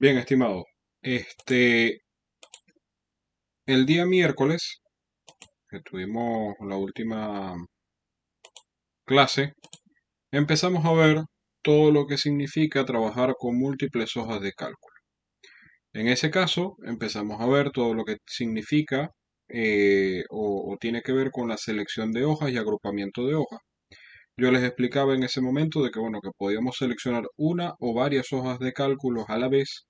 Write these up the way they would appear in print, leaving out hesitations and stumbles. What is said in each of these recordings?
Bien, estimado. El día miércoles, que tuvimos la última clase, empezamos a ver todo lo que significa trabajar con múltiples hojas de cálculo. En ese caso, empezamos a ver todo lo que significa o tiene que ver con la selección de hojas y agrupamiento de hojas. Yo les explicaba en ese momento de que, bueno, que podíamos seleccionar una o varias hojas de cálculos a la vez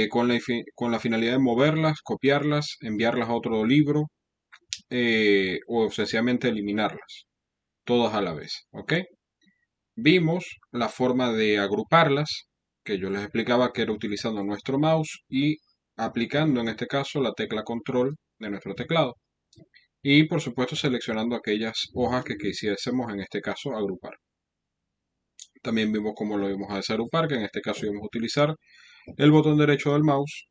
con la finalidad de moverlas, copiarlas, enviarlas a otro libro o sencillamente eliminarlas, todas a la vez, ¿ok? Vimos la forma de agruparlas, que yo les explicaba que era utilizando nuestro mouse y aplicando en este caso la tecla control de nuestro teclado. Y por supuesto seleccionando aquellas hojas que quisiésemos en este caso agrupar. También vimos cómo lo íbamos a desagrupar, que en este caso íbamos a utilizar el botón derecho del mouse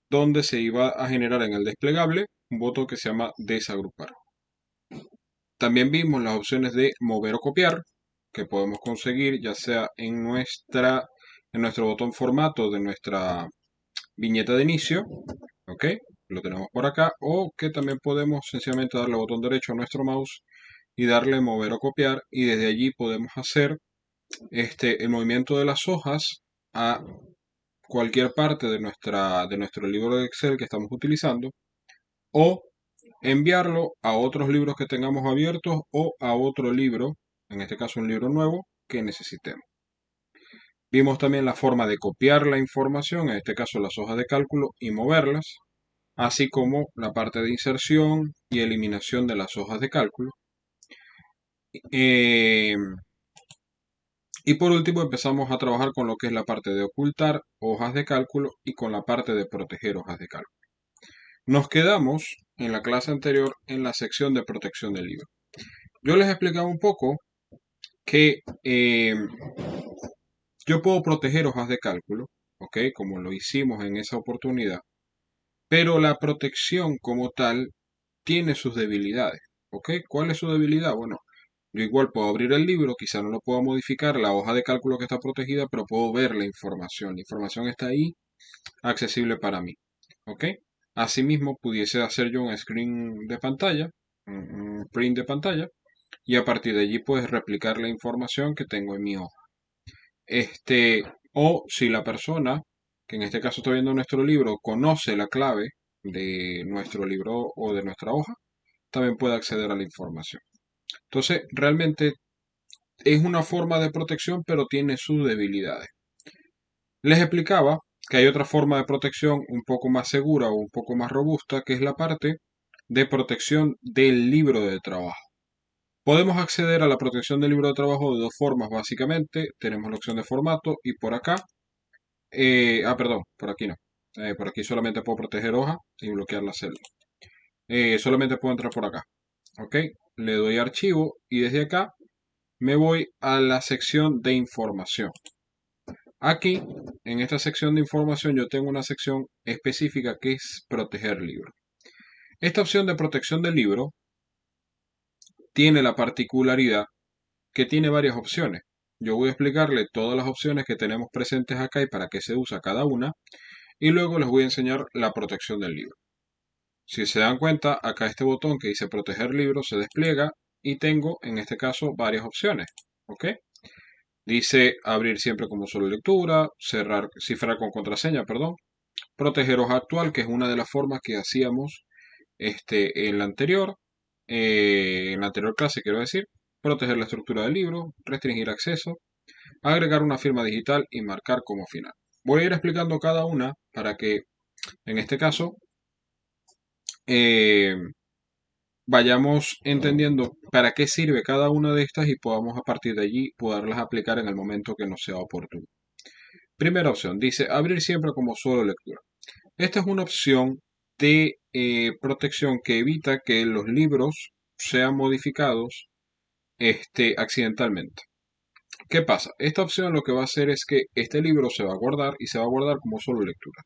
donde se iba a generar en el desplegable un botón que se llama desagrupar. También vimos las opciones de mover o copiar, que podemos conseguir ya sea en nuestro botón formato de nuestra viñeta de inicio, ¿ok? Lo tenemos por acá, o que también podemos sencillamente darle botón derecho a nuestro mouse y darle mover o copiar, y desde allí podemos hacer el movimiento de las hojas a cualquier parte de nuestro libro de Excel que estamos utilizando, o enviarlo a otros libros que tengamos abiertos o a otro libro, en este caso un libro nuevo, que necesitemos. Vimos también la forma de copiar la información, en este caso las hojas de cálculo, y moverlas, así como la parte de inserción y eliminación de las hojas de cálculo. Eh, y por último empezamos a trabajar con lo que es la parte de ocultar hojas de cálculo y con la parte de proteger hojas de cálculo. Nos quedamos en la clase anterior en la sección de protección del libro. Yo les explicaba un poco que yo puedo proteger hojas de cálculo, ¿ok? Como lo hicimos en esa oportunidad, pero la protección como tal tiene sus debilidades, ¿ok? ¿Cuál es su debilidad? Bueno, yo igual puedo abrir el libro, quizá no lo puedo modificar, la hoja de cálculo que está protegida, pero puedo ver la información. La información está ahí, accesible para mí, ¿ok? Asimismo, pudiese hacer yo un screen de pantalla, un print de pantalla, y a partir de allí puedes replicar la información que tengo en mi hoja. O si la persona, que en este caso está viendo nuestro libro, conoce la clave de nuestro libro o de nuestra hoja, también puede acceder a la información. Entonces, realmente es una forma de protección, pero tiene sus debilidades. Les explicaba que hay otra forma de protección un poco más segura o un poco más robusta, que es la parte de protección del libro de trabajo. Podemos acceder a la protección del libro de trabajo de dos formas, básicamente. Tenemos la opción de formato y por acá, perdón, por aquí no. Por aquí solamente puedo proteger hoja y bloquear la celda. Solamente puedo entrar por acá. ¿Ok? Le doy a archivo y desde acá me voy a la sección de información. Aquí, en esta sección de información, yo tengo una sección específica que es proteger libro. Esta opción de protección del libro tiene la particularidad que tiene varias opciones. Yo voy a explicarle todas las opciones que tenemos presentes acá y para qué se usa cada una, y luego les voy a enseñar la protección del libro. Si se dan cuenta, acá este botón que dice proteger libro se despliega y tengo en este caso varias opciones. ¿Ok? Dice abrir siempre como solo lectura, cerrar, cifrar con contraseña, perdón, proteger hoja actual, que es una de las formas que hacíamos en la anterior clase, quiero decir, proteger la estructura del libro, restringir acceso, agregar una firma digital y marcar como final. Voy a ir explicando cada una para que, en este caso, eh, vayamos entendiendo para qué sirve cada una de estas y podamos a partir de allí poderlas aplicar en el momento que nos sea oportuno. Primera opción, dice abrir siempre como solo lectura. Esta es una opción de protección que evita que los libros sean modificados accidentalmente. ¿Qué pasa? Esta opción lo que va a hacer es que este libro se va a guardar y se va a guardar como solo lectura.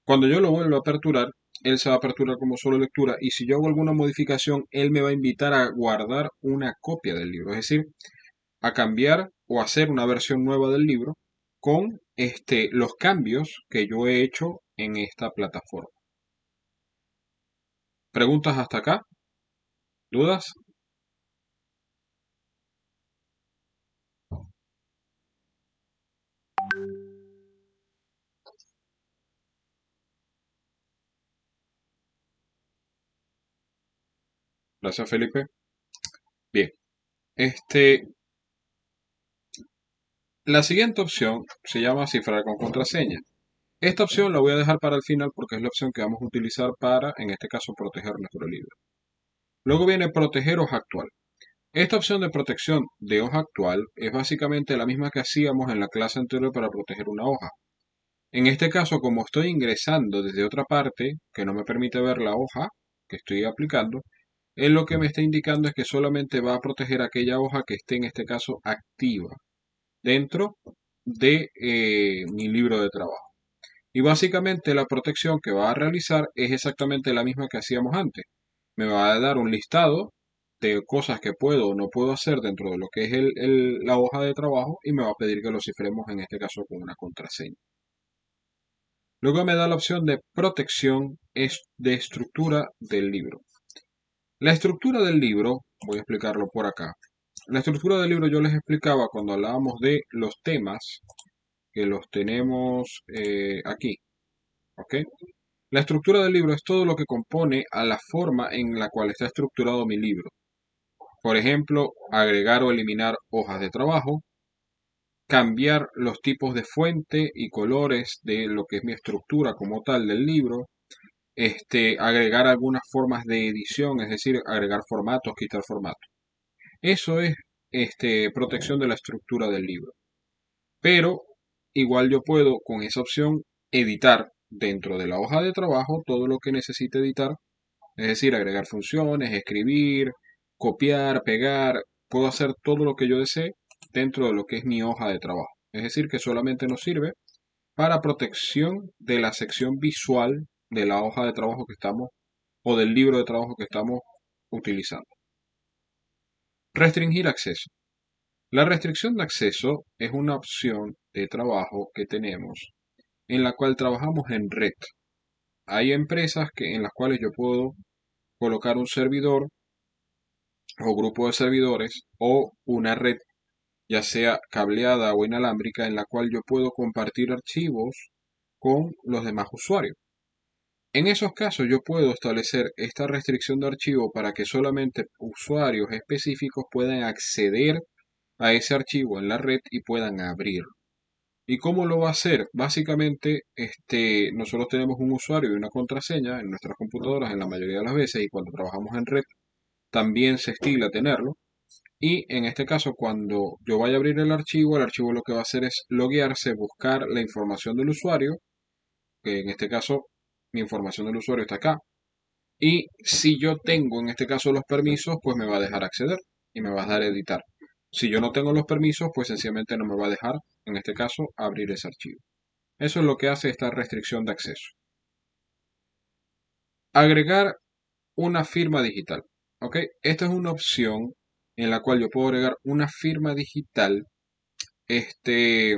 Cuando yo lo vuelva a aperturar, él se va a aperturar como solo lectura y si yo hago alguna modificación, él me va a invitar a guardar una copia del libro, es decir, a cambiar o hacer una versión nueva del libro con los cambios que yo he hecho en esta plataforma. ¿Preguntas hasta acá? ¿Dudas? Gracias, Felipe. Bien, la siguiente opción se llama cifrar con contraseña. Esta opción la voy a dejar para el final porque es la opción que vamos a utilizar para, en este caso, proteger nuestro libro. Luego viene proteger hoja actual. Esta opción de protección de hoja actual es básicamente la misma que hacíamos en la clase anterior para proteger una hoja. En este caso, como estoy ingresando desde otra parte que no me permite ver la hoja que estoy aplicando, él lo que me está indicando es que solamente va a proteger aquella hoja que esté en este caso activa dentro de mi libro de trabajo. Y básicamente la protección que va a realizar es exactamente la misma que hacíamos antes. Me va a dar un listado de cosas que puedo o no puedo hacer dentro de lo que es la hoja de trabajo y me va a pedir que lo cifremos en este caso con una contraseña. Luego me da la opción de protección de estructura del libro. La estructura del libro, voy a explicarlo por acá. La estructura del libro yo les explicaba cuando hablábamos de los temas, que los tenemos aquí, ¿ok? La estructura del libro es todo lo que compone a la forma en la cual está estructurado mi libro. Por ejemplo, agregar o eliminar hojas de trabajo, cambiar los tipos de fuente y colores de lo que es mi estructura como tal del libro, agregar algunas formas de edición, es decir, agregar formatos, quitar formatos. Eso es protección de la estructura del libro. Pero igual yo puedo con esa opción editar dentro de la hoja de trabajo todo lo que necesite editar, es decir, agregar funciones, escribir, copiar, pegar, puedo hacer todo lo que yo desee dentro de lo que es mi hoja de trabajo. Es decir, que solamente nos sirve para protección de la sección visual de la hoja de trabajo que estamos o del libro de trabajo que estamos utilizando. Restringir acceso. La restricción de acceso es una opción de trabajo que tenemos en la cual trabajamos en red. Hay empresas en las cuales yo puedo colocar un servidor o grupo de servidores o una red, ya sea cableada o inalámbrica, en la cual yo puedo compartir archivos con los demás usuarios. En esos casos yo puedo establecer esta restricción de archivo para que solamente usuarios específicos puedan acceder a ese archivo en la red y puedan abrirlo. ¿Y cómo lo va a hacer? Básicamente, nosotros tenemos un usuario y una contraseña en nuestras computadoras en la mayoría de las veces y cuando trabajamos en red también se estila tenerlo. Y en este caso, cuando yo vaya a abrir el archivo lo que va a hacer es loguearse, buscar la información del usuario, que en este caso mi información del usuario está acá. Y si yo tengo en este caso los permisos, pues me va a dejar acceder y me va a dejar editar. Si yo no tengo los permisos, pues sencillamente no me va a dejar, en este caso, abrir ese archivo. Eso es lo que hace esta restricción de acceso. Agregar una firma digital. ¿Ok? Esta es una opción en la cual yo puedo agregar una firma digital este,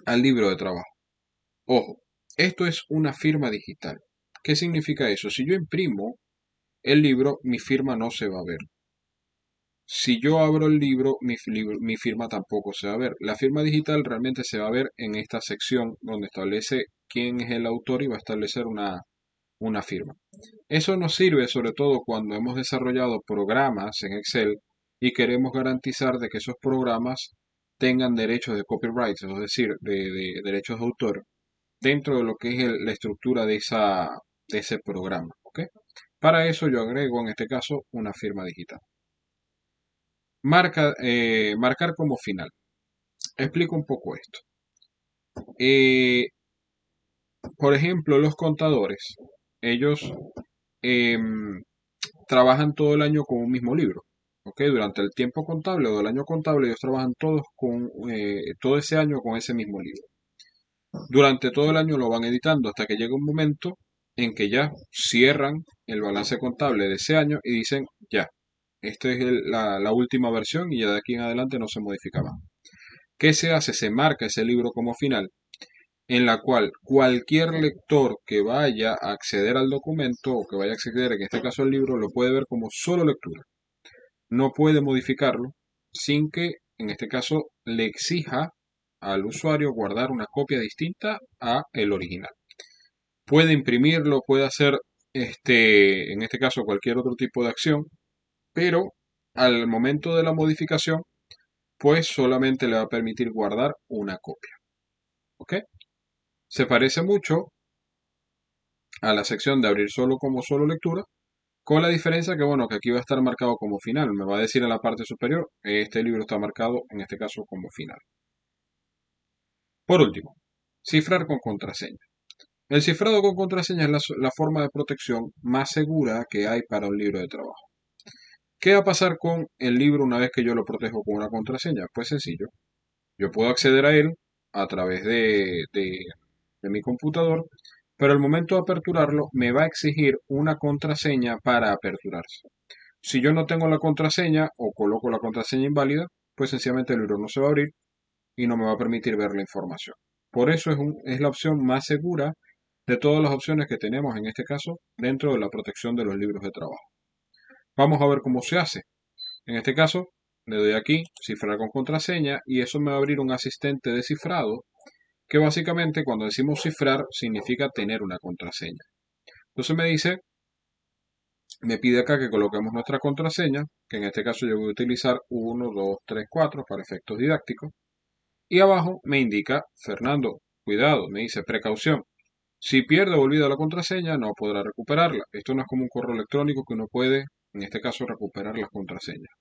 al libro de trabajo. Ojo, esto es una firma digital. ¿Qué significa eso? Si yo imprimo el libro, mi firma no se va a ver. Si yo abro el libro, mi firma tampoco se va a ver. La firma digital realmente se va a ver en esta sección donde establece quién es el autor y va a establecer una firma. Eso nos sirve sobre todo cuando hemos desarrollado programas en Excel y queremos garantizar de que esos programas tengan derechos de copyright, es decir, de derechos de autor, dentro de lo que es la estructura de ese programa. ¿Ok? Para eso yo agrego en este caso una firma digital. Marcar como final. Explico un poco esto. Eh, por ejemplo, los contadores, ellos em, trabajan todo el año con un mismo libro. ¿Ok? Durante el tiempo contable o del año contable, ellos trabajan todos todo ese año con ese mismo libro. Durante todo el año lo van editando hasta que llega un momento en que ya cierran el balance contable de ese año y dicen, ya, esta es la última versión y ya de aquí en adelante no se modifica más. ¿Qué se hace? Se marca ese libro como final, en la cual cualquier lector que vaya a acceder al documento o que vaya a acceder, en este caso al libro, lo puede ver como solo lectura. No puede modificarlo sin que, en este caso, le exija al usuario guardar una copia distinta a el original. Puede imprimirlo, puede hacer en este caso cualquier otro tipo de acción, pero al momento de la modificación, pues solamente le va a permitir guardar una copia. ¿Ok? Se parece mucho a la sección de abrir solo como solo lectura, con la diferencia que, bueno, que aquí va a estar marcado como final. Me va a decir en la parte superior, este libro está marcado en este caso como final. Por último, cifrar con contraseña. El cifrado con contraseña es la forma de protección más segura que hay para un libro de trabajo. ¿Qué va a pasar con el libro una vez que yo lo protejo con una contraseña? Pues sencillo. Yo puedo acceder a él a través de mi computador, pero al momento de aperturarlo me va a exigir una contraseña para aperturarse. Si yo no tengo la contraseña o coloco la contraseña inválida, pues sencillamente el libro no se va a abrir y no me va a permitir ver la información. Por eso es la opción más segura de todas las opciones que tenemos en este caso dentro de la protección de los libros de trabajo. Vamos a ver cómo se hace. En este caso, le doy aquí, cifrar con contraseña, y eso me va a abrir un asistente de cifrado, que básicamente cuando decimos cifrar significa tener una contraseña. Entonces me pide acá que coloquemos nuestra contraseña, que en este caso yo voy a utilizar 1, 2, 3, 4 para efectos didácticos. Y abajo me indica, Fernando, cuidado, me dice precaución. Si pierde o olvida la contraseña, no podrá recuperarla. Esto no es como un correo electrónico que uno puede, en este caso, recuperar las contraseñas.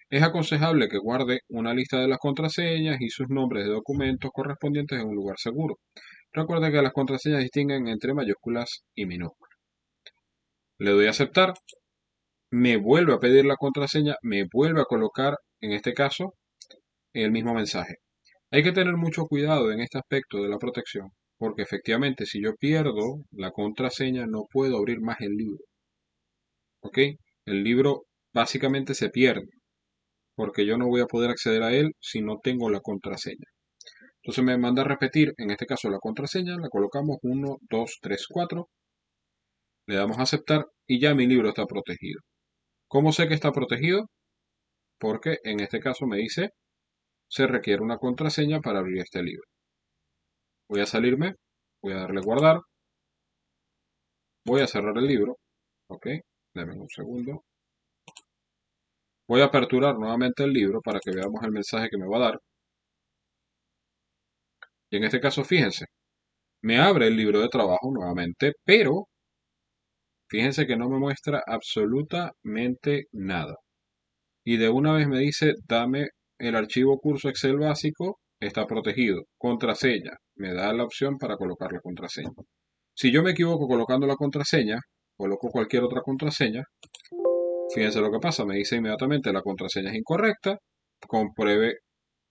Es aconsejable que guarde una lista de las contraseñas y sus nombres de documentos correspondientes en un lugar seguro. Recuerde que las contraseñas distinguen entre mayúsculas y minúsculas. Le doy a aceptar, me vuelve a pedir la contraseña, me vuelve a colocar, en este caso, el mismo mensaje. Hay que tener mucho cuidado en este aspecto de la protección, porque efectivamente si yo pierdo la contraseña no puedo abrir más el libro. ¿Ok? El libro básicamente se pierde, porque yo no voy a poder acceder a él si no tengo la contraseña. Entonces me manda a repetir, en este caso la contraseña, la colocamos 1, 2, 3, 4, le damos a aceptar y ya mi libro está protegido. ¿Cómo sé que está protegido? Porque en este caso me dice, se requiere una contraseña para abrir este libro. Voy a salirme, voy a darle guardar, voy a cerrar el libro, ok, denme un segundo. Voy a aperturar nuevamente el libro para que veamos el mensaje que me va a dar. Y en este caso, fíjense, me abre el libro de trabajo nuevamente, pero fíjense que no me muestra absolutamente nada. Y de una vez me dice, dame el archivo curso Excel básico, está protegido. Contraseña, me da la opción para colocar la contraseña. Si yo me equivoco colocando la contraseña, coloco cualquier otra contraseña, fíjense lo que pasa, me dice inmediatamente la contraseña es incorrecta, compruebe,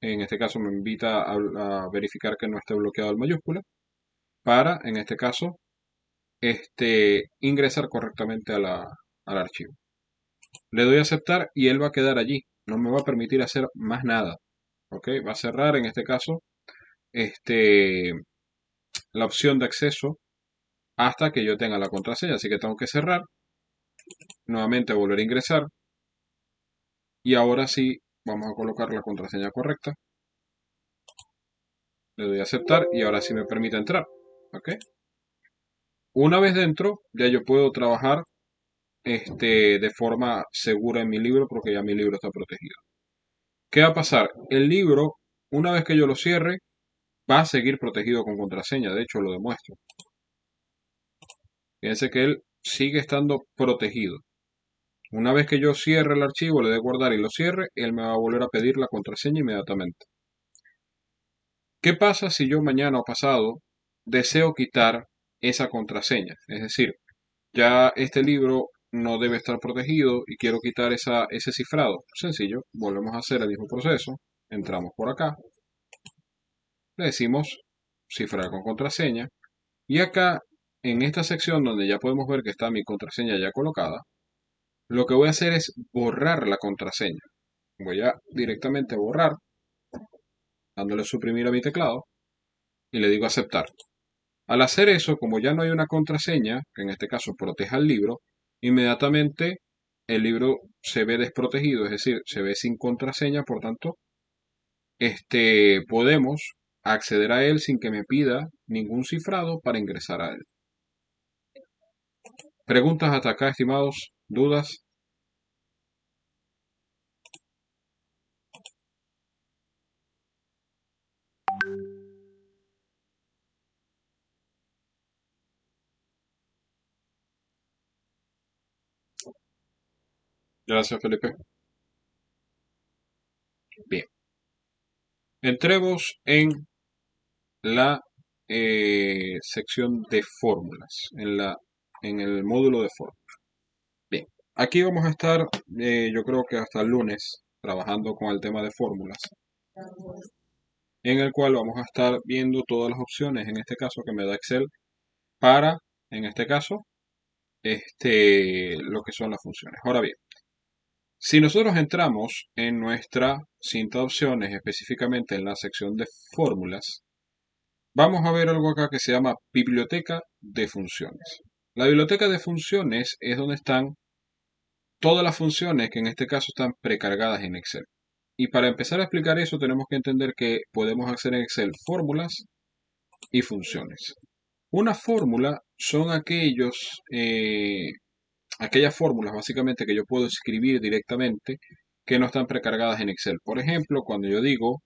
en este caso me invita a verificar que no esté bloqueado el mayúscula, para, en este caso, ingresar correctamente al archivo. Le doy a aceptar y él va a quedar allí, no me va a permitir hacer más nada, ¿ok? Va a cerrar, en este caso, la opción de acceso hasta que yo tenga la contraseña, así que tengo que cerrar, nuevamente volver a ingresar, y ahora sí vamos a colocar la contraseña correcta. Le doy a aceptar y ahora sí me permite entrar. ¿Ok? Una vez dentro, ya yo puedo trabajar de forma segura en mi libro porque ya mi libro está protegido. ¿Qué va a pasar? El libro, una vez que yo lo cierre, va a seguir protegido con contraseña. De hecho, lo demuestro. Fíjense que él sigue estando protegido. Una vez que yo cierre el archivo, le dé guardar y lo cierre, él me va a volver a pedir la contraseña inmediatamente. ¿Qué pasa si yo mañana o pasado deseo quitar esa contraseña? Es decir, ya este libro no debe estar protegido y quiero quitar ese cifrado. Sencillo, volvemos a hacer el mismo proceso. Entramos por acá, le decimos cifrar con contraseña y acá en esta sección donde ya podemos ver que está mi contraseña ya colocada, lo que voy a hacer es borrar la contraseña. Voy a directamente borrar dándole suprimir a mi teclado y le digo aceptar. Al hacer eso, como ya no hay una contraseña, que en este caso proteja el libro, inmediatamente el libro se ve desprotegido, es decir, se ve sin contraseña, por tanto, podemos acceder a él sin que me pida ningún cifrado para ingresar a él. ¿Preguntas hasta acá, estimados? ¿Dudas? Gracias, Felipe. Bien. Entremos en la sección de fórmulas, en el módulo de fórmulas. Bien, aquí vamos a estar, yo creo que hasta el lunes, trabajando con el tema de fórmulas, en el cual vamos a estar viendo todas las opciones, en este caso que me da Excel, para, en este caso, lo que son las funciones. Ahora bien, si nosotros entramos en nuestra cinta de opciones, específicamente en la sección de fórmulas, vamos a ver algo acá que se llama biblioteca de funciones. La biblioteca de funciones es donde están todas las funciones que en este caso están precargadas en Excel. Y para empezar a explicar eso tenemos que entender que podemos hacer en Excel fórmulas y funciones. Una fórmula son aquellas fórmulas básicamente que yo puedo escribir directamente que no están precargadas en Excel. Por ejemplo, cuando yo digo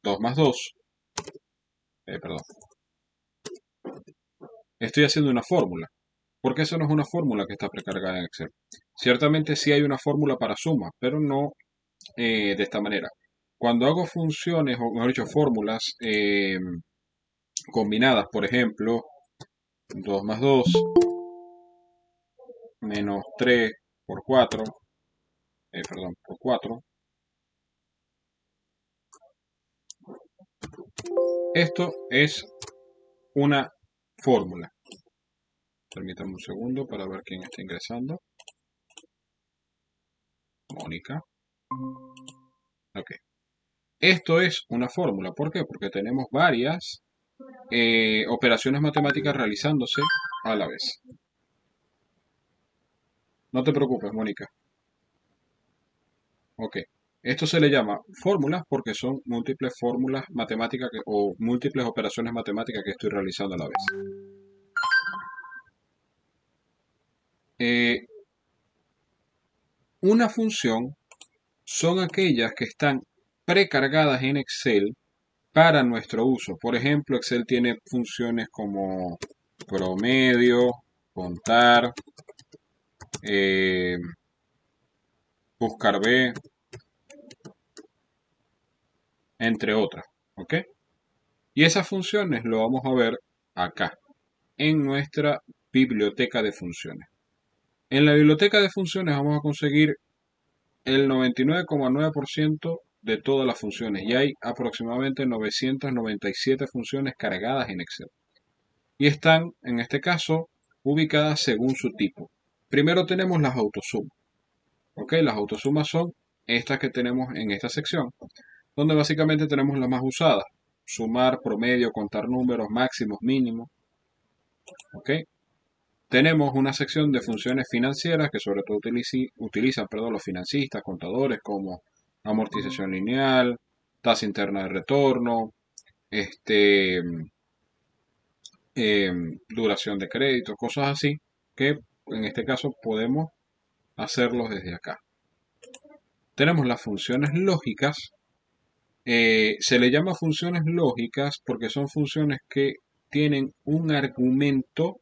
2 más 2, perdón, estoy haciendo una fórmula, porque eso no es una fórmula que está precargada en Excel. Ciertamente sí hay una fórmula para suma, pero no de esta manera. Cuando hago funciones, o mejor dicho, fórmulas combinadas, por ejemplo, 2 más 2 menos 3 por 4, perdón, por 4. Esto es una fórmula. Permítanme un segundo para ver quién está ingresando. Mónica. Ok. Esto es una fórmula. ¿Por qué? Porque tenemos varias operaciones matemáticas realizándose a la vez. No te preocupes, Mónica. Ok. Esto se le llama fórmulas porque son múltiples fórmulas matemáticas o múltiples operaciones matemáticas que estoy realizando a la vez. Eh, una función son aquellas que están precargadas en Excel para nuestro uso. Por ejemplo, Excel tiene funciones como promedio, contar, eh, buscar B, entre otras. ¿Ok? Y esas funciones lo vamos a ver acá, en nuestra biblioteca de funciones. En la biblioteca de funciones vamos a conseguir el 99,9% de todas las funciones y hay aproximadamente 997 funciones cargadas en Excel. Y están, en este caso, ubicadas según su tipo. Primero tenemos las autosumas. ¿Ok? Las autosumas son estas que tenemos en esta sección, donde básicamente tenemos las más usadas. Sumar, promedio, contar números, máximos, mínimos. ¿Ok? Tenemos una sección de funciones financieras que sobre todo utilizan los financistas, contadores, como amortización lineal, tasa interna de retorno, este, duración de crédito, cosas así, que en este caso podemos hacerlos desde acá. Tenemos las funciones lógicas. Se le llama funciones lógicas porque son funciones que tienen un argumento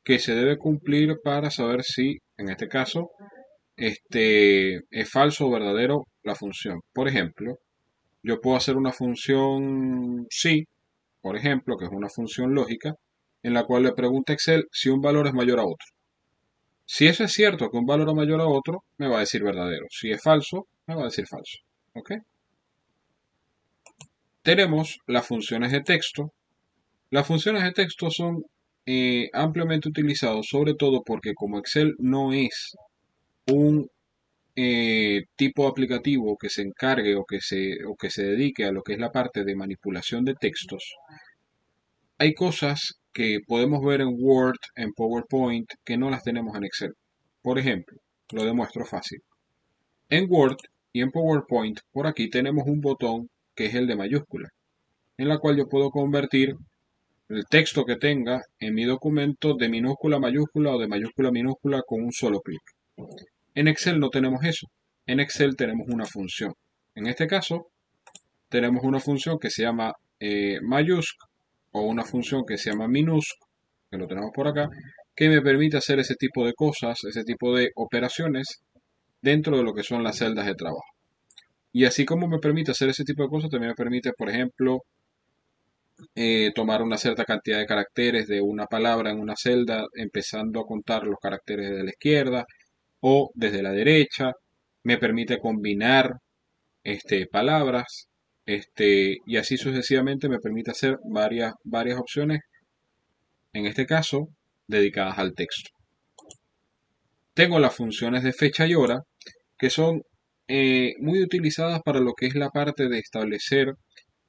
que se debe cumplir para saber si, en este caso, es falso o verdadero la función. Por ejemplo, yo puedo hacer una función sí, por ejemplo, que es una función lógica, en la cual le pregunta a Excel si un valor es mayor a otro. Si eso es cierto, que un valor es mayor a otro, me va a decir verdadero. Si es falso, me va a decir falso. ¿Ok? Tenemos las funciones de texto. Las funciones de texto son ampliamente utilizadas, sobre todo porque como Excel no es un tipo aplicativo que se encargue o que se dedique a lo que es la parte de manipulación de textos, hay cosas que podemos ver en Word, en PowerPoint, que no las tenemos en Excel. Por ejemplo, lo demuestro fácil. En Word y en PowerPoint, por aquí tenemos un botón que es el de mayúscula, en la cual yo puedo convertir el texto que tenga en mi documento de minúscula a mayúscula o de mayúscula a minúscula con un solo clic. En Excel no tenemos eso. En Excel tenemos una función. En este caso, tenemos una función que se llama mayúsc o una función que se llama minusc, que lo tenemos por acá, que me permite hacer ese tipo de cosas, ese tipo de operaciones dentro de lo que son las celdas de trabajo. Y así como me permite hacer ese tipo de cosas, también me permite, por ejemplo, tomar una cierta cantidad de caracteres de una palabra en una celda, empezando a contar los caracteres de la izquierda o desde la derecha. Me permite combinar palabras, y así sucesivamente me permite hacer varias opciones, en este caso, dedicadas al texto. Tengo las funciones de fecha y hora, que son muy utilizadas para lo que es la parte de establecer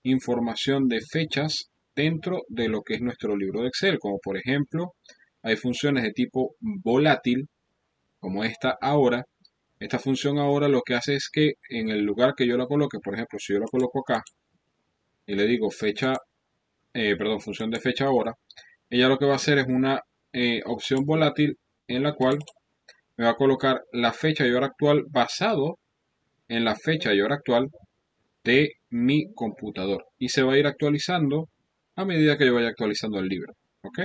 información de fechas dentro de lo que es nuestro libro de Excel, como por ejemplo, hay funciones de tipo volátil, como esta ahora. Esta función ahora lo que hace es que en el lugar que yo la coloque, por ejemplo, si yo la coloco acá y le digo función de fecha ahora, ella lo que va a hacer es una opción volátil en la cual me va a colocar la fecha y hora actual basado en la fecha y hora actual de mi computador y se va a ir actualizando a medida que yo vaya actualizando el libro. ¿Ok?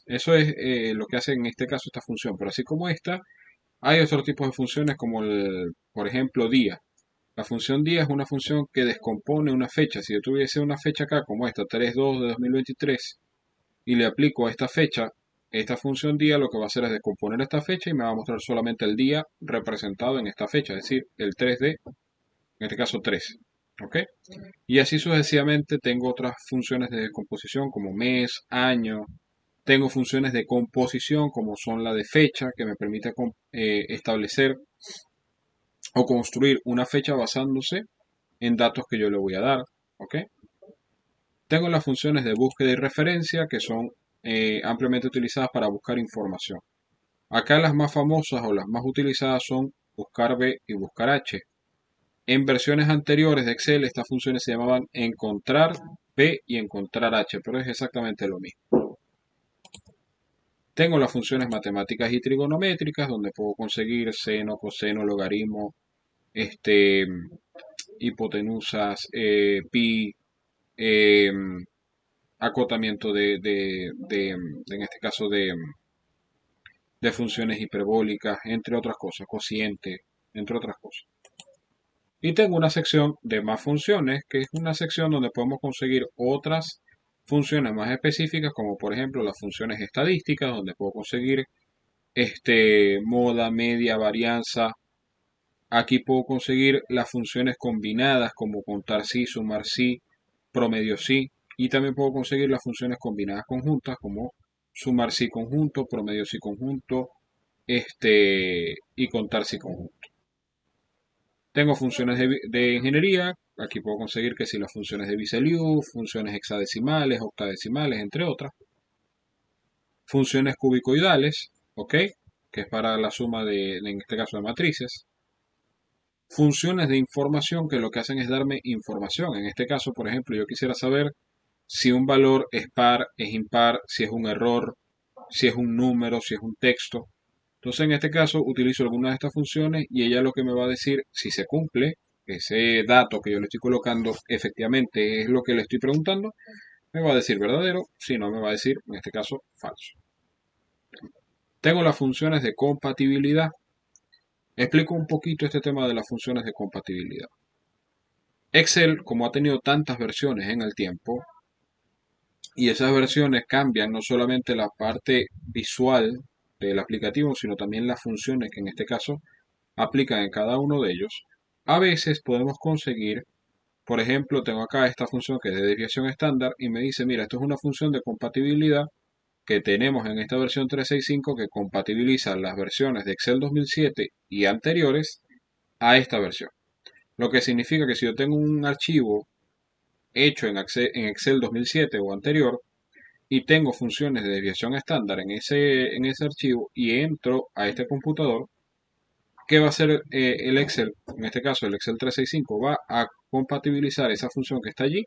Eso es lo que hace en este caso esta función. Pero así como esta, hay otros tipos de funciones como por ejemplo, día. La función día es una función que descompone una fecha. Si yo tuviese una fecha acá como esta, 3/2 de 2023, y le aplico a esta fecha, esta función día lo que va a hacer es descomponer esta fecha y me va a mostrar solamente el día representado en esta fecha, es decir, el 3 de, en este caso 3. ¿Ok? Y así sucesivamente tengo otras funciones de descomposición como mes, año. Tengo funciones de composición como son la de fecha, que me permite establecer o construir una fecha basándose en datos que yo le voy a dar. ¿Ok? Tengo las funciones de búsqueda y referencia que son ampliamente utilizadas para buscar información. Acá las más famosas o las más utilizadas son buscar B y buscar H. En versiones anteriores de Excel estas funciones se llamaban encontrar B y encontrar H, pero es exactamente lo mismo. Tengo las funciones matemáticas y trigonométricas donde puedo conseguir seno, coseno, logaritmo, este, hipotenusas, pi, eh, acotamiento en este caso, de funciones hiperbólicas, entre otras cosas, cociente, entre otras cosas. Y tengo una sección de más funciones, que es una sección donde podemos conseguir otras funciones más específicas, como por ejemplo las funciones estadísticas, donde puedo conseguir moda, media, varianza. Aquí puedo conseguir las funciones combinadas, como contar sí, sumar sí, promedio sí. Y también puedo conseguir las funciones combinadas conjuntas, como sumar sí conjunto, promedio sí conjunto, y contar sí conjunto. Tengo funciones de ingeniería. Aquí puedo conseguir que si las funciones de Viseliu, funciones hexadecimales, octadecimales, entre otras. Funciones cubicoidales, ¿ok? Que es para la suma en este caso, de matrices. Funciones de información que lo que hacen es darme información. En este caso, por ejemplo, yo quisiera saber si un valor es par, es impar, si es un error, si es un número, si es un texto. Entonces, en este caso, utilizo alguna de estas funciones y ella lo que me va a decir si se cumple ese dato que yo le estoy colocando, efectivamente es lo que le estoy preguntando, me va a decir verdadero, si no, me va a decir, en este caso, falso. Tengo las funciones de compatibilidad. Explico un poquito este tema de las funciones de compatibilidad. Excel, como ha tenido tantas versiones en el tiempo, y esas versiones cambian no solamente la parte visual del aplicativo, sino también las funciones que en este caso aplican en cada uno de ellos, a veces podemos conseguir, por ejemplo, tengo acá esta función que es de desviación estándar y me dice, mira, esto es una función de compatibilidad que tenemos en esta versión 365 que compatibiliza las versiones de Excel 2007 y anteriores a esta versión. Lo que significa que si yo tengo un archivo hecho en Excel 2007 o anterior y tengo funciones de desviación estándar en ese archivo y entro a este computador, ¿qué va a hacer el Excel? En este caso, el Excel 365 va a compatibilizar esa función que está allí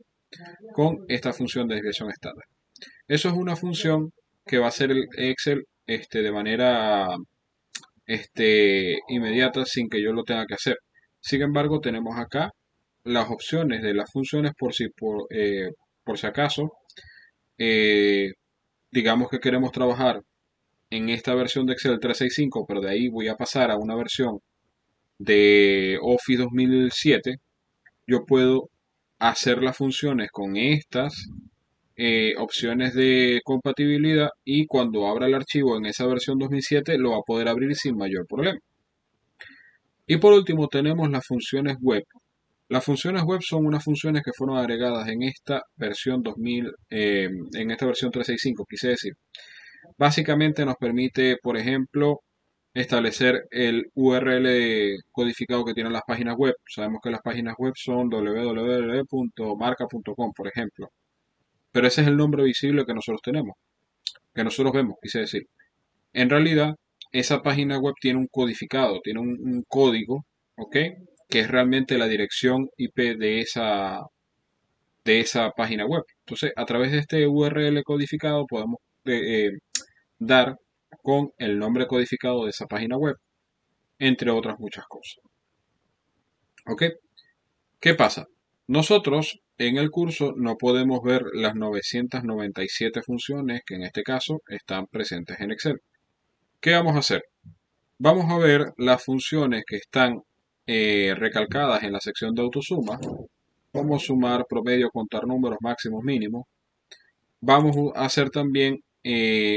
con esta función de desviación estándar. Eso es una función que va a hacer el Excel de manera inmediata sin que yo lo tenga que hacer. Sin embargo, tenemos acá las opciones de las funciones por si acaso, eh, digamos que queremos trabajar en esta versión de Excel 365, pero de ahí voy a pasar a una versión de Office 2007, yo puedo hacer las funciones con estas opciones de compatibilidad y cuando abra el archivo en esa versión 2007 lo va a poder abrir sin mayor problema. Y por último tenemos las funciones web. Las funciones web son unas funciones que fueron agregadas en esta versión 2000, en esta versión 365, quise decir. Básicamente nos permite, por ejemplo, establecer el URL codificado que tienen las páginas web. Sabemos que las páginas web son www.marca.com, por ejemplo. Pero ese es el nombre visible que nosotros tenemos, que nosotros vemos, quise decir. En realidad, esa página web tiene un codificado, tiene un código, ¿ok? Que es realmente la dirección IP de esa página web. Entonces, a través de este URL codificado podemos dar con el nombre codificado de esa página web, entre otras muchas cosas. ¿Ok? ¿Qué pasa? Nosotros en el curso no podemos ver las 997 funciones que en este caso están presentes en Excel. ¿Qué vamos a hacer? Vamos a ver las funciones que están recalcadas en la sección de autosuma, como sumar, promedio, contar números, máximos, mínimos. Vamos a hacer también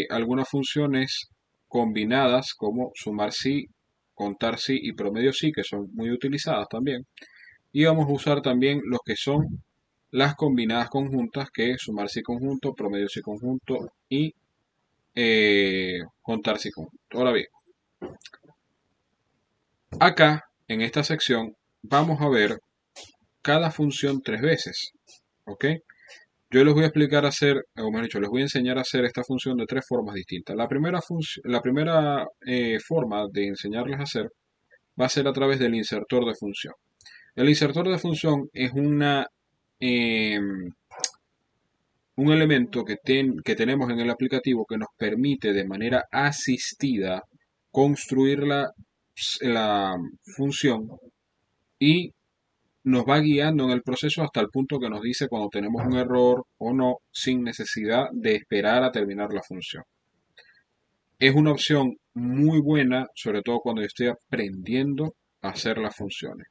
algunas funciones combinadas como sumar sí, contar sí y promedio sí, que son muy utilizadas también. Y vamos a usar también los que son las combinadas conjuntas, que es sumar sí conjunto, promedio sí conjunto y contar sí conjunto. Ahora bien, acá en esta sección vamos a ver cada función tres veces. ¿Ok? Yo les voy a explicar a hacer, o mejor dicho, les voy a enseñar a hacer esta función de tres formas distintas. La primera forma de enseñarles a hacer va a ser a través del insertor de función. El insertor de función es eh, un elemento que tenemos en el aplicativo que nos permite de manera asistida construir la función y nos va guiando en el proceso hasta el punto que nos dice cuando tenemos un error o no, sin necesidad de esperar a terminar la función. Es una opción muy buena, sobre todo cuando yo estoy aprendiendo a hacer las funciones.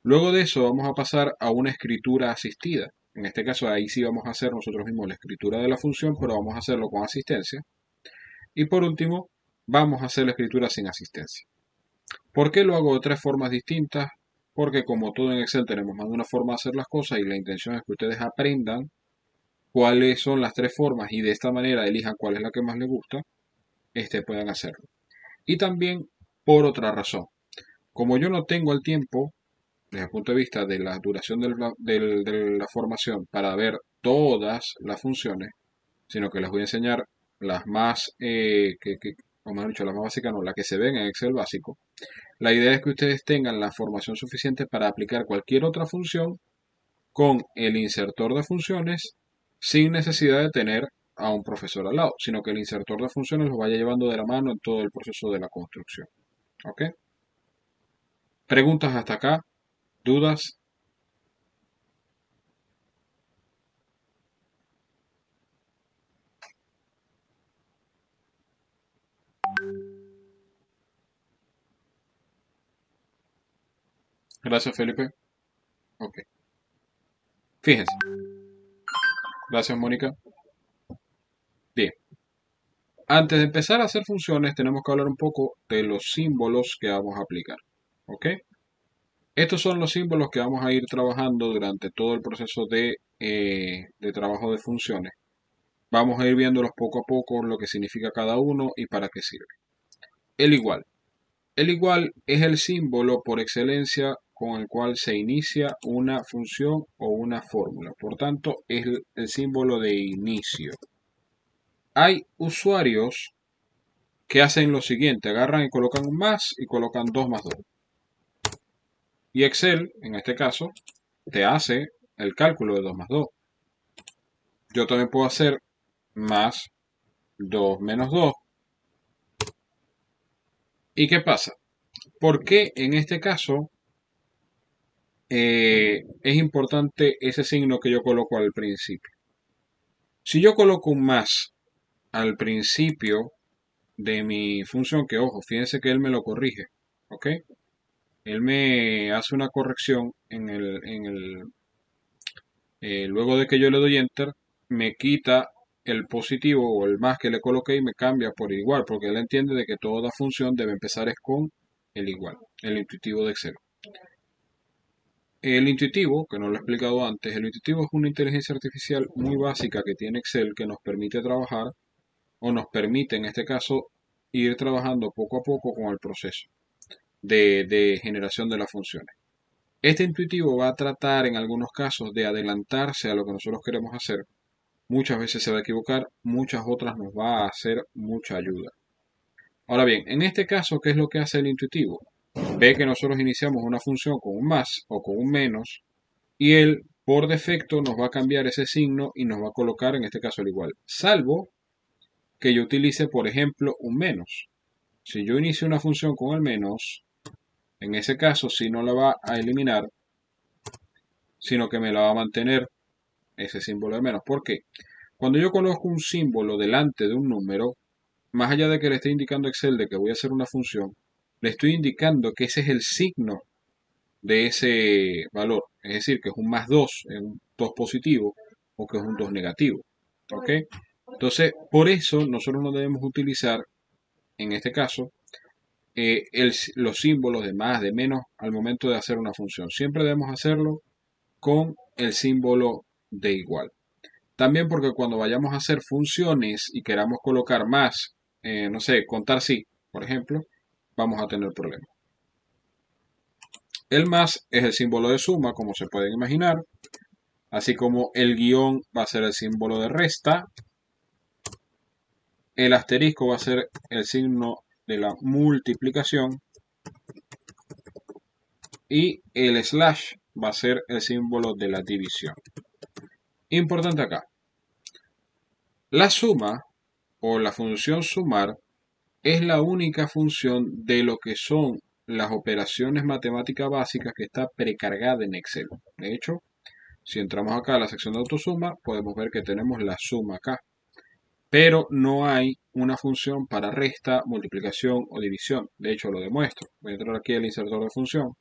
Luego de eso vamos a pasar a una escritura asistida. En este caso ahí sí vamos a hacer nosotros mismos la escritura de la función, pero vamos a hacerlo con asistencia. Y por último, vamos a hacer la escritura sin asistencia. ¿Por qué lo hago de tres formas distintas? Porque como todo en Excel tenemos más de una forma de hacer las cosas y la intención es que ustedes aprendan cuáles son las tres formas y de esta manera elijan cuál es la que más les gusta, puedan hacerlo. Y también por otra razón. Como yo no tengo el tiempo, desde el punto de vista de la duración de la formación, para ver todas las funciones, sino que les voy a enseñar las más, o mejor dicho, las más básicas, no, las que se ven en Excel básico. La idea es que ustedes tengan la formación suficiente para aplicar cualquier otra función con el insertor de funciones sin necesidad de tener a un profesor al lado, sino que el insertor de funciones los vaya llevando de la mano en todo el proceso de la construcción. ¿Ok? ¿Preguntas hasta acá? ¿Dudas? Gracias, Felipe. Ok. Fíjense. Gracias, Mónica. Bien. Antes de empezar a hacer funciones, tenemos que hablar un poco de los símbolos que vamos a aplicar. ¿Ok? Estos son los símbolos que vamos a ir trabajando durante todo el proceso de trabajo de funciones. Vamos a ir viéndolos poco a poco, lo que significa cada uno y para qué sirve. El igual. El igual es el símbolo por excelencia con el cual se inicia una función o una fórmula. Por tanto, es el símbolo de inicio. Hay usuarios que hacen lo siguiente, agarran y colocan un más y colocan 2 más 2. Y Excel, en este caso, te hace el cálculo de 2 más 2. Yo también puedo hacer más 2 menos 2. ¿Y qué pasa? ¿Por qué en este caso es importante ese signo que yo coloco al principio? Si yo coloco un más al principio de mi función, que ojo, fíjense que él me lo corrige, ¿ok? Él me hace una corrección luego de que yo le doy enter, me quita el positivo o el más que le coloqué y me cambia por igual, porque él entiende de que toda función debe empezar es con el igual, el intuitivo de Excel. El intuitivo, que no lo he explicado antes, el intuitivo es una inteligencia artificial muy básica que tiene Excel que nos permite trabajar o nos permite en este caso ir trabajando poco a poco con el proceso de generación de las funciones. Este intuitivo va a tratar en algunos casos de adelantarse a lo que nosotros queremos hacer. Muchas veces se va a equivocar, muchas otras nos va a hacer mucha ayuda. Ahora bien, en este caso, ¿qué es lo que hace el intuitivo? Ve que nosotros iniciamos una función con un más o con un menos y él por defecto nos va a cambiar ese signo y nos va a colocar en este caso el igual. Salvo que yo utilice, por ejemplo, un menos. Si yo inicio una función con el menos, en ese caso sí no la va a eliminar, sino que me la va a mantener ese símbolo de menos. ¿Por qué? Cuando yo coloco un símbolo delante de un número, más allá de que le esté indicando Excel de que voy a hacer una función, le estoy indicando que ese es el signo de ese valor. Es decir, que es un más 2, es un 2 positivo o que es un 2 negativo. ¿Ok? Entonces, por eso nosotros no debemos utilizar, en este caso, los símbolos de más, de menos al momento de hacer una función. Siempre debemos hacerlo con el símbolo de igual. También porque cuando vayamos a hacer funciones y queramos colocar más, no sé, contar sí, por ejemplo, vamos a tener problemas. El más es el símbolo de suma, como se pueden imaginar, así como el guión va a ser el símbolo de resta, el asterisco va a ser el signo de la multiplicación y el slash va a ser el símbolo de la división. Importante acá, la suma o la función sumar es la única función de lo que son las operaciones matemáticas básicas que está precargada en Excel. De hecho, si entramos acá a la sección de autosuma, podemos ver que tenemos la suma acá. Pero no hay una función para resta, multiplicación o división. De hecho, lo demuestro. Voy a entrar aquí al insertor de función.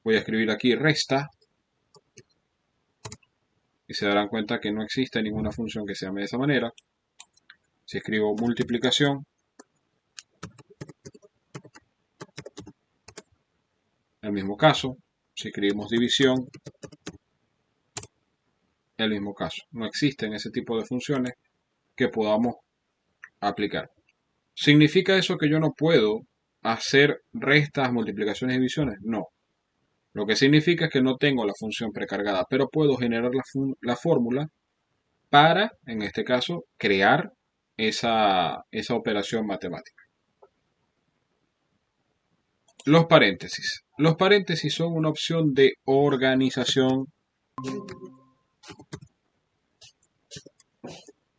Voy a escribir aquí resta. Y se darán cuenta que no existe ninguna función que se llame de esa manera. Si escribo multiplicación, el mismo caso. Si escribimos división, el mismo caso. No existen ese tipo de funciones que podamos aplicar. ¿Significa eso que yo no puedo hacer restas, multiplicaciones y divisiones? No. Lo que significa es que no tengo la función precargada, pero puedo generar la fórmula para, en este caso, crear esa operación matemática. Los paréntesis. Los paréntesis son una opción de organización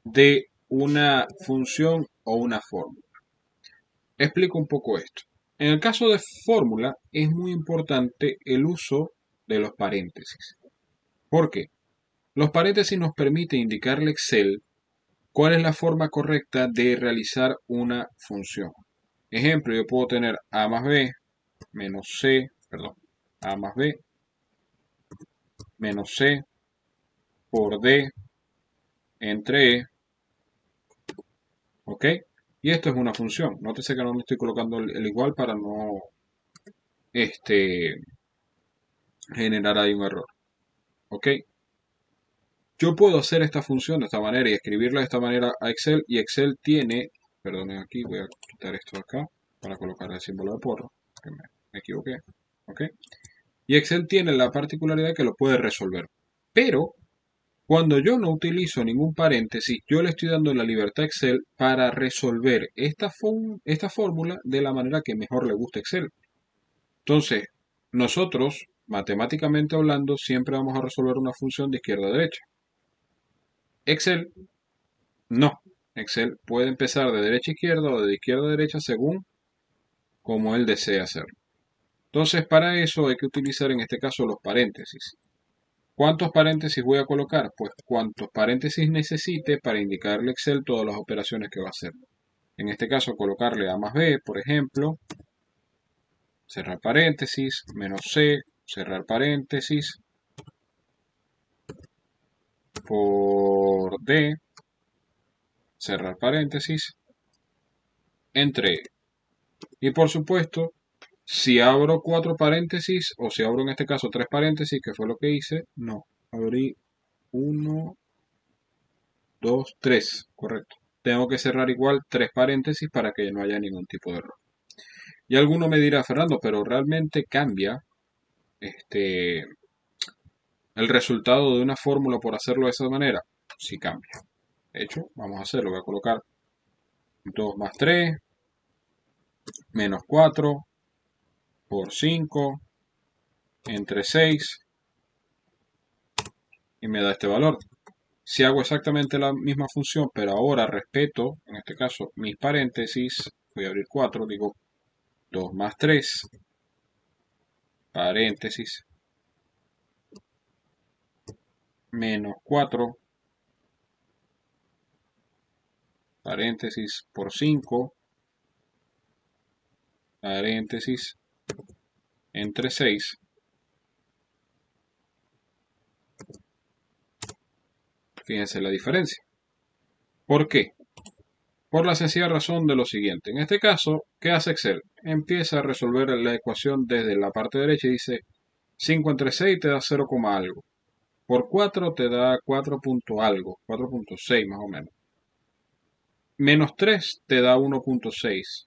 de una función o una fórmula. Explico un poco esto. En el caso de fórmula es muy importante el uso de los paréntesis. ¿Por qué? Los paréntesis nos permiten indicarle a Excel cuál es la forma correcta de realizar una función. Ejemplo, yo puedo tener a más b menos c, perdón, a más b menos c por d entre e, ¿ok? Y esto es una función. Nótese que no le estoy colocando el igual para no este, generar ahí un error, ¿ok? Yo puedo hacer esta función de esta manera y escribirla de esta manera a Excel y Excel tiene, perdonen aquí, voy a quitar esto acá. para colocar el símbolo de porro, que me equivoqué, ¿ok? Y Excel tiene la particularidad que lo puede resolver. Pero cuando yo no utilizo ningún paréntesis, yo le estoy dando la libertad a Excel para resolver esta fórmula de la manera que mejor le guste a Excel. Entonces, nosotros, matemáticamente hablando, siempre vamos a resolver una función de izquierda a derecha. Excel, no. Excel puede empezar de derecha a izquierda o de izquierda a derecha según como él desee hacerlo. Entonces, para eso hay que utilizar en este caso los paréntesis. ¿Cuántos paréntesis voy a colocar? Pues cuántos paréntesis necesite para indicarle a Excel todas las operaciones que va a hacer. En este caso, colocarle A más B, por ejemplo, cerrar paréntesis, menos C, cerrar paréntesis, por D, cerrar paréntesis, entre. Y por supuesto, si abro cuatro paréntesis, o si abro en este caso tres paréntesis, que fue lo que hice, no, abrí uno, dos, tres, correcto. Tengo que cerrar igual tres paréntesis para que no haya ningún tipo de error. Y alguno me dirá, Fernando, pero realmente cambia este, el resultado de una fórmula por hacerlo de esa manera. Sí cambia. De hecho, vamos a hacerlo. Voy a colocar 2 más 3 menos 4 por 5 entre 6 y me da este valor. Si hago exactamente la misma función, pero ahora respeto, en este caso, mis paréntesis, voy a abrir 4, digo 2 más 3, paréntesis, menos 4, paréntesis, por 5, paréntesis, entre 6. Fíjense la diferencia. ¿Por qué? Por la sencilla razón de lo siguiente. En este caso, ¿qué hace Excel? Empieza a resolver la ecuación desde la parte derecha y dice 5 entre 6 te da 0, algo. Por 4 te da 4 punto algo, 4.6 más o menos. Menos 3 te da 1.6.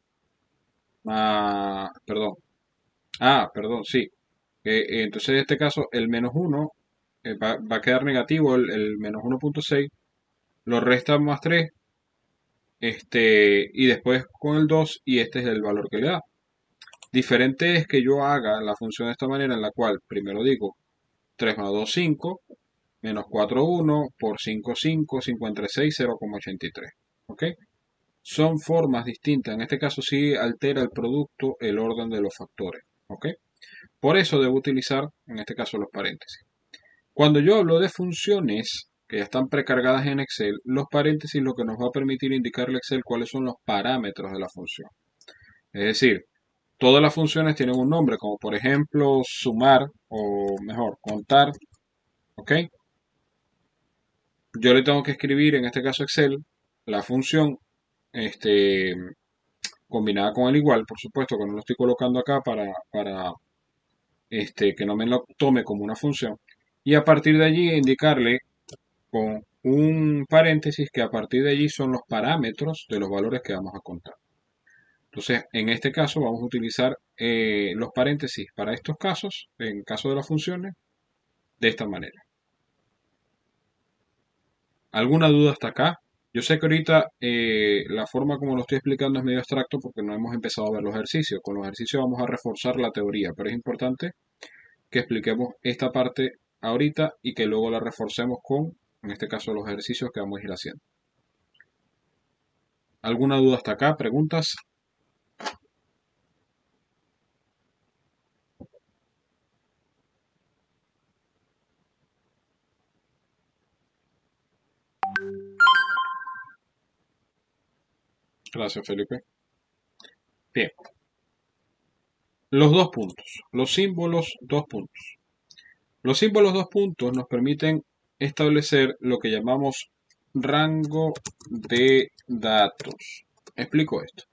Perdón. Perdón, sí. Entonces en este caso el menos 1 va a quedar negativo, el menos 1.6. Lo resta más 3. Y después con el 2 y este es el valor que le da. Diferente es que yo haga la función de esta manera en la cual primero digo 3 más 2, 5, menos 4, 1, por 5, 5, 5 entre 6, 0,83. ¿Ok? Son formas distintas. En este caso sí altera el producto el orden de los factores. ¿Ok? Por eso debo utilizar en este caso los paréntesis. Cuando yo hablo de funciones que ya están precargadas en Excel, los paréntesis lo que nos va a permitir indicarle a Excel cuáles son los parámetros de la función. Es decir, todas las funciones tienen un nombre, como por ejemplo sumar o mejor, contar. ¿Ok? Yo le tengo que escribir, en este caso Excel, la función este, combinada con el igual, por supuesto que no lo estoy colocando acá para que no me lo tome como una función. Y a partir de allí indicarle con un paréntesis que a partir de allí son los parámetros de los valores que vamos a contar. Entonces, en este caso vamos a utilizar los paréntesis para estos casos, en caso de las funciones, de esta manera. ¿Alguna duda hasta acá? Yo sé que ahorita la forma como lo estoy explicando es medio abstracto porque no hemos empezado a ver los ejercicios. Con los ejercicios vamos a reforzar la teoría, pero es importante que expliquemos esta parte ahorita y que luego la reforcemos con, en este caso, los ejercicios que vamos a ir haciendo. ¿Alguna duda hasta acá? ¿Preguntas? Gracias, Felipe. Bien. Los dos puntos. Los símbolos dos puntos. Los símbolos dos puntos nos permiten establecer lo que llamamos rango de datos. Explico esto.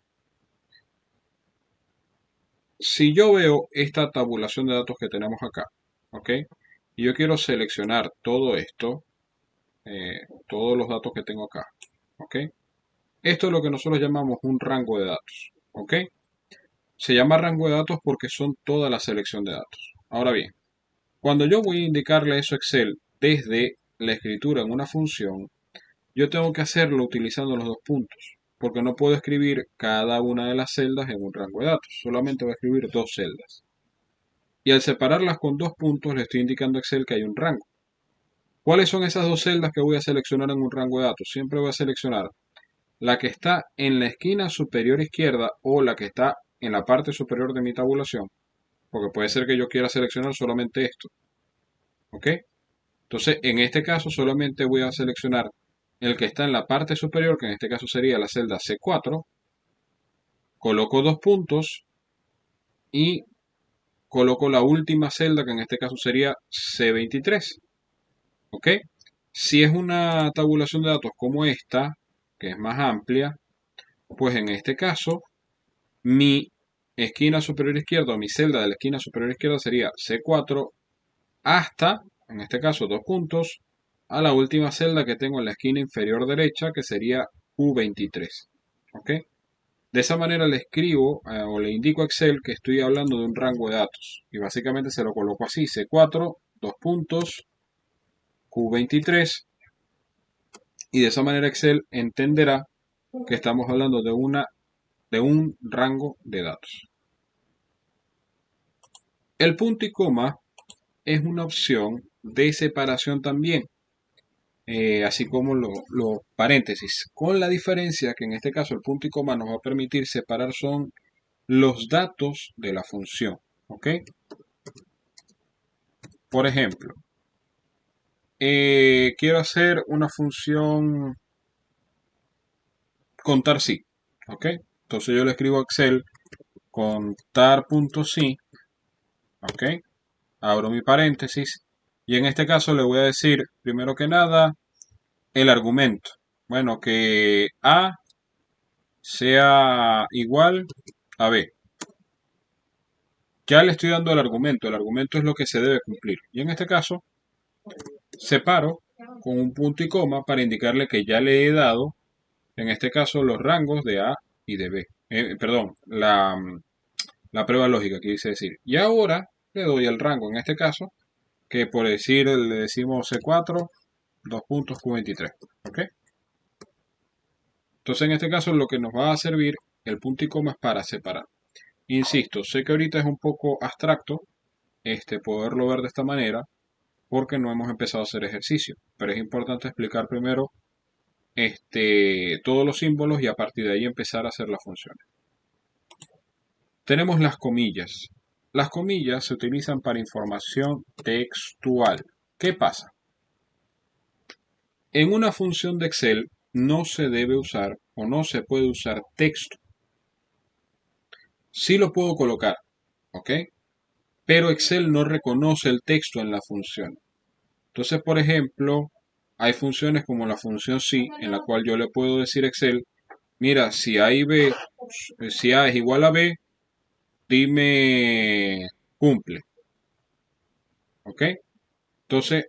Si yo veo esta tabulación de datos que tenemos acá, ¿ok? Y yo quiero seleccionar todo esto, todos los datos que tengo acá, ¿ok? Esto es lo que nosotros llamamos un rango de datos, ¿ok? Se llama rango de datos porque son toda la selección de datos. Ahora bien, cuando yo voy a indicarle eso a Excel desde la escritura en una función, yo tengo que hacerlo utilizando los dos puntos, porque no puedo escribir cada una de las celdas en un rango de datos, solamente voy a escribir dos celdas. Y al separarlas con dos puntos le estoy indicando a Excel que hay un rango. ¿Cuáles son esas dos celdas que voy a seleccionar en un rango de datos? Siempre voy a seleccionar la que está en la esquina superior izquierda o la que está en la parte superior de mi tabulación, porque puede ser que yo quiera seleccionar solamente esto, ¿ok? Entonces, en este caso solamente voy a seleccionar el que está en la parte superior, que en este caso sería la celda C4, coloco dos puntos y coloco la última celda, que en este caso sería C23, ¿ok? Si es una tabulación de datos como esta, que es más amplia, pues en este caso mi esquina superior izquierda o mi celda de la esquina superior izquierda sería C4 hasta, en este caso, dos puntos, a la última celda que tengo en la esquina inferior derecha, que sería Q23. ¿Ok? De esa manera le escribo o le indico a Excel que estoy hablando de un rango de datos. Y básicamente se lo coloco así, C4, dos puntos, Q23. Y de esa manera Excel entenderá que estamos hablando de un rango de datos. El punto y coma es una opción de separación también, así como los paréntesis, con la diferencia que en este caso el punto y coma nos va a permitir separar son los datos de la función, ¿ok? Por ejemplo, quiero hacer una función contar sí, ¿ok? Entonces yo le escribo a Excel contar.sí, ¿ok? Abro mi paréntesis y en este caso le voy a decir, primero que nada, el argumento. Bueno, que A sea igual a B. Ya le estoy dando el argumento es lo que se debe cumplir. Y en este caso, separo con un punto y coma para indicarle que ya le he dado, en este caso, los rangos de A y de B. Perdón, la prueba lógica, quise decir. Y ahora le doy el rango, en este caso, que por decir le decimos C4, dos puntos Q23. ¿Ok? Entonces, en este caso, lo que nos va a servir el punto y coma es para separar. Insisto, sé que ahorita es un poco abstracto poderlo ver de esta manera porque no hemos empezado a hacer ejercicio, pero es importante explicar primero todos los símbolos y a partir de ahí empezar a hacer las funciones. Tenemos las comillas. Las comillas se utilizan para información textual. ¿Qué pasa? En una función de Excel no se debe usar o no se puede usar texto. Sí lo puedo colocar, ¿ok? Pero Excel no reconoce el texto en la función. Entonces, por ejemplo, hay funciones como la función sí, en la cual yo le puedo decir a Excel, mira, si A y B, si A es igual a B, dime cumple, ¿ok? Entonces,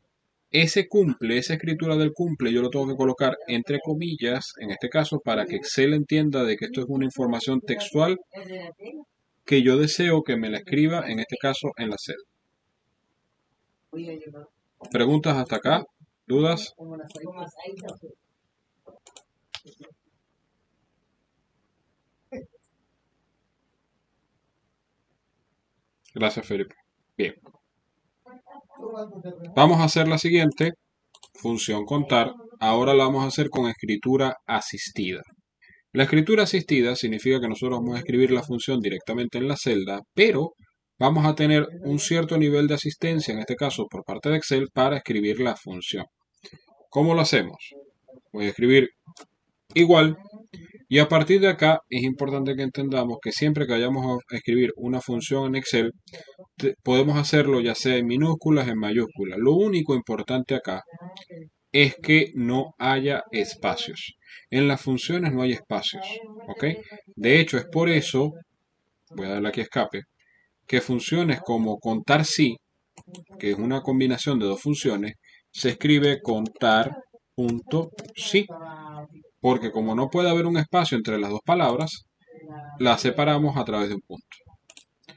ese cumple, esa escritura del cumple, yo lo tengo que colocar entre comillas, en este caso, para que Excel entienda de que esto es una información textual que yo deseo que me la escriba, en este caso, en la celda. ¿Preguntas hasta acá? ¿Dudas? Gracias, Felipe. Bien. Vamos a hacer la siguiente función contar. Ahora la vamos a hacer con escritura asistida. La escritura asistida significa que nosotros vamos a escribir la función directamente en la celda, pero vamos a tener un cierto nivel de asistencia, en este caso por parte de Excel, para escribir la función. ¿Cómo lo hacemos? Voy a escribir igual. Y a partir de acá es importante que entendamos que siempre que vayamos a escribir una función en Excel, podemos hacerlo ya sea en minúsculas, en mayúsculas. Lo único importante acá es que no haya espacios. En las funciones no hay espacios, ¿ok? De hecho, es por eso, voy a darle aquí escape, que funciones como contar sí, que es una combinación de dos funciones, se escribe contar.sí, porque como no puede haber un espacio entre las dos palabras, la separamos a través de un punto.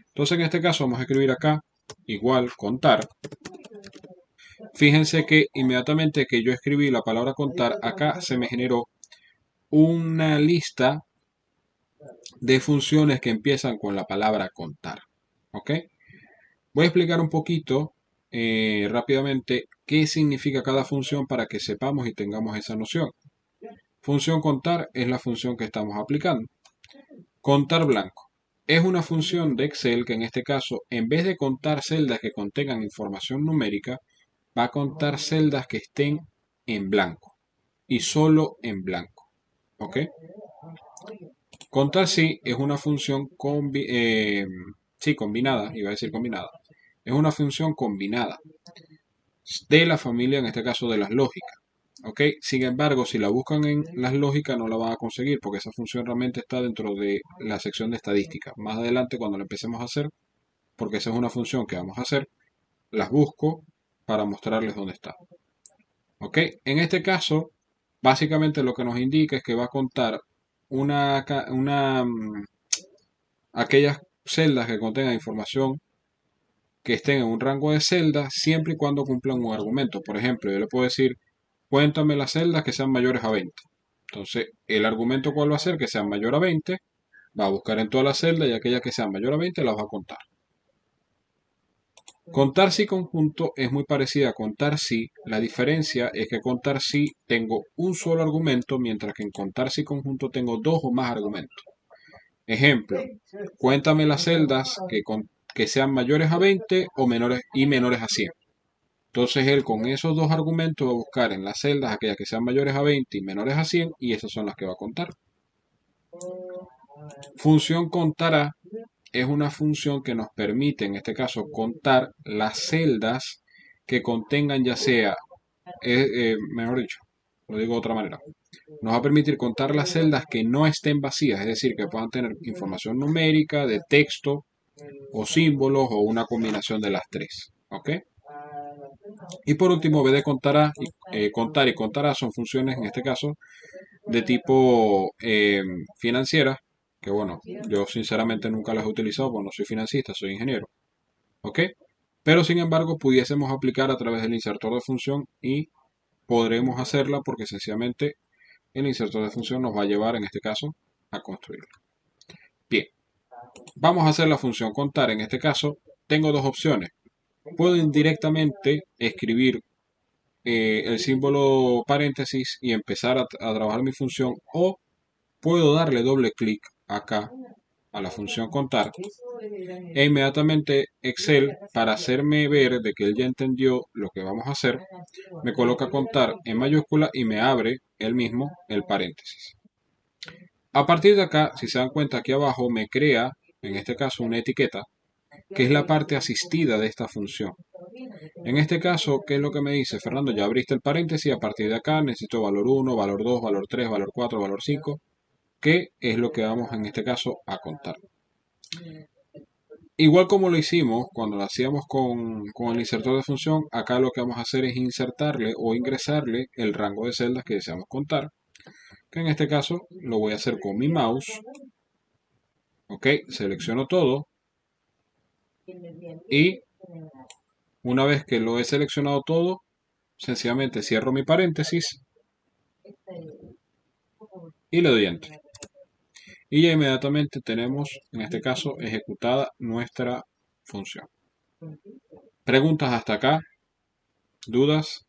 Entonces en este caso vamos a escribir acá igual contar. Fíjense que inmediatamente que yo escribí la palabra contar, acá se me generó una lista de funciones que empiezan con la palabra contar. ¿Ok? Voy a explicar un poquito rápidamente qué significa cada función para que sepamos y tengamos esa noción. Función contar es la función que estamos aplicando. Contar blanco es una función de Excel que en este caso, en vez de contar celdas que contengan información numérica, va a contar celdas que estén en blanco y solo en blanco. ¿Ok? Contar sí es una función combinada, iba a decir combinada. Es una función combinada de la familia, en este caso de las lógicas. ¿Ok? Sin embargo, si la buscan en las lógicas no la van a conseguir porque esa función realmente está dentro de la sección de estadística. Más adelante cuando la empecemos a hacer, porque esa es una función que vamos a hacer, las busco para mostrarles dónde está. ¿Ok? En este caso, básicamente lo que nos indica es que va a contar aquellas celdas que contengan información que estén en un rango de celdas siempre y cuando cumplan un argumento. Por ejemplo, yo le puedo decir, cuéntame las celdas que sean mayores a 20. Entonces, el argumento cuál va a ser que sean mayor a 20, va a buscar en todas las celdas y aquellas que sean mayor a 20 las va a contar. Contar si conjunto es muy parecida a contar si. La diferencia es que contar si tengo un solo argumento, mientras que en contar si conjunto tengo dos o más argumentos. Ejemplo, cuéntame las celdas que sean mayores a 20 o menores a 100. Entonces él con esos dos argumentos va a buscar en las celdas aquellas que sean mayores a 20 y menores a 100 y esas son las que va a contar. Función contará es una función que nos permite, en este caso, contar las celdas que contengan ya sea, mejor dicho, lo digo de otra manera, nos va a permitir contar las celdas que no estén vacías, es decir, que puedan tener información numérica, de texto o símbolos o una combinación de las tres. ¿Ok? Y por último, B de contará, contar y contará son funciones, en este caso, de tipo financiera, que bueno, yo sinceramente nunca las he utilizado porque no soy financista, soy ingeniero. ¿Ok? Pero sin embargo, pudiésemos aplicar a través del insertor de función y podremos hacerla porque sencillamente el insertor de función nos va a llevar, en este caso, a construirla. Bien, vamos a hacer la función contar. En este caso, tengo dos opciones. Puedo indirectamente escribir el símbolo paréntesis y empezar a trabajar mi función, o puedo darle doble clic acá a la función contar e inmediatamente Excel, para hacerme ver de que él ya entendió lo que vamos a hacer, me coloca contar en mayúscula y me abre él mismo el paréntesis. A partir de acá, si se dan cuenta, aquí abajo me crea, en este caso, una etiqueta que es la parte asistida de esta función. En este caso, ¿qué es lo que me dice? Fernando, ya abriste el paréntesis, a partir de acá necesito valor 1, valor 2, valor 3, valor 4, valor 5, que es lo que vamos en este caso a contar. Igual como lo hicimos cuando lo hacíamos con el insertor de función, acá lo que vamos a hacer es insertarle o ingresarle el rango de celdas que deseamos contar, que en este caso lo voy a hacer con mi mouse. Ok, selecciono todo y una vez que lo he seleccionado todo, sencillamente cierro mi paréntesis y le doy enter. Y ya inmediatamente tenemos, en este caso, ejecutada nuestra función. ¿Preguntas hasta acá? ¿Dudas?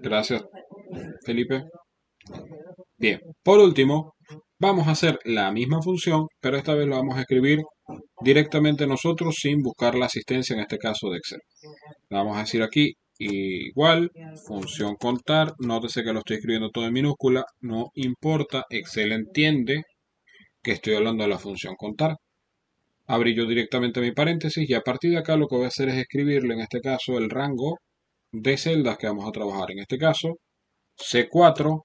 Gracias, Felipe. Bien, por último, vamos a hacer la misma función, pero esta vez lo vamos a escribir directamente nosotros sin buscar la asistencia, en este caso de Excel. Le vamos a decir aquí igual, función contar, nótese que lo estoy escribiendo todo en minúscula, no importa, Excel entiende que estoy hablando de la función contar. Abrí yo directamente mi paréntesis y a partir de acá lo que voy a hacer es escribirle, en este caso, el rango de celdas que vamos a trabajar. En este caso, C4,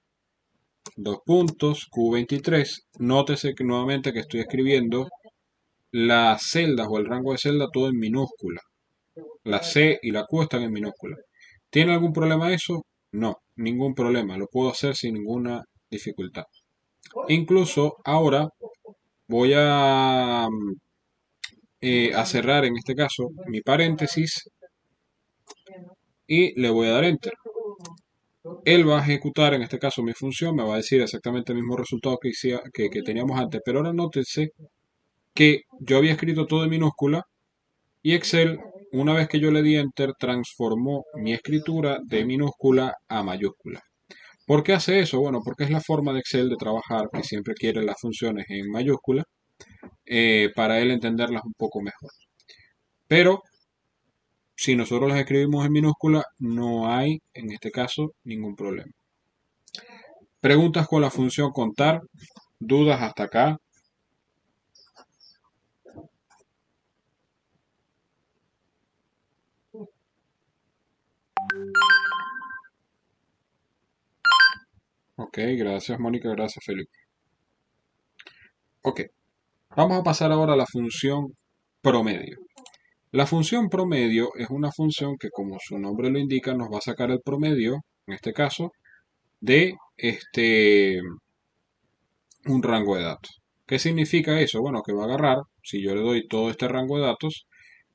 dos puntos, Q23. Nótese que nuevamente que estoy escribiendo las celdas o el rango de celda todo en minúscula. La C y la Q están en minúscula. ¿Tiene algún problema eso? No, ningún problema. Lo puedo hacer sin ninguna dificultad. Incluso ahora voy a cerrar en este caso mi paréntesis y le voy a dar Enter. Él va a ejecutar en este caso mi función, me va a decir exactamente el mismo resultado que teníamos antes, pero ahora nótese que yo había escrito todo en minúscula y Excel, una vez que yo le di Enter, transformó mi escritura de minúscula a mayúscula. ¿Por qué hace eso? Bueno, porque es la forma de Excel de trabajar, que siempre quiere las funciones en mayúscula, para él entenderlas un poco mejor. Pero si nosotros las escribimos en minúscula, no hay, en este caso, ningún problema. Preguntas con la función contar, dudas hasta acá. Ok, gracias Mónica, gracias Felipe. Ok, vamos a pasar ahora a la función promedio. La función promedio es una función que, como su nombre lo indica, nos va a sacar el promedio, en este caso, de un rango de datos. ¿Qué significa eso? Bueno, que va a agarrar, si yo le doy todo este rango de datos,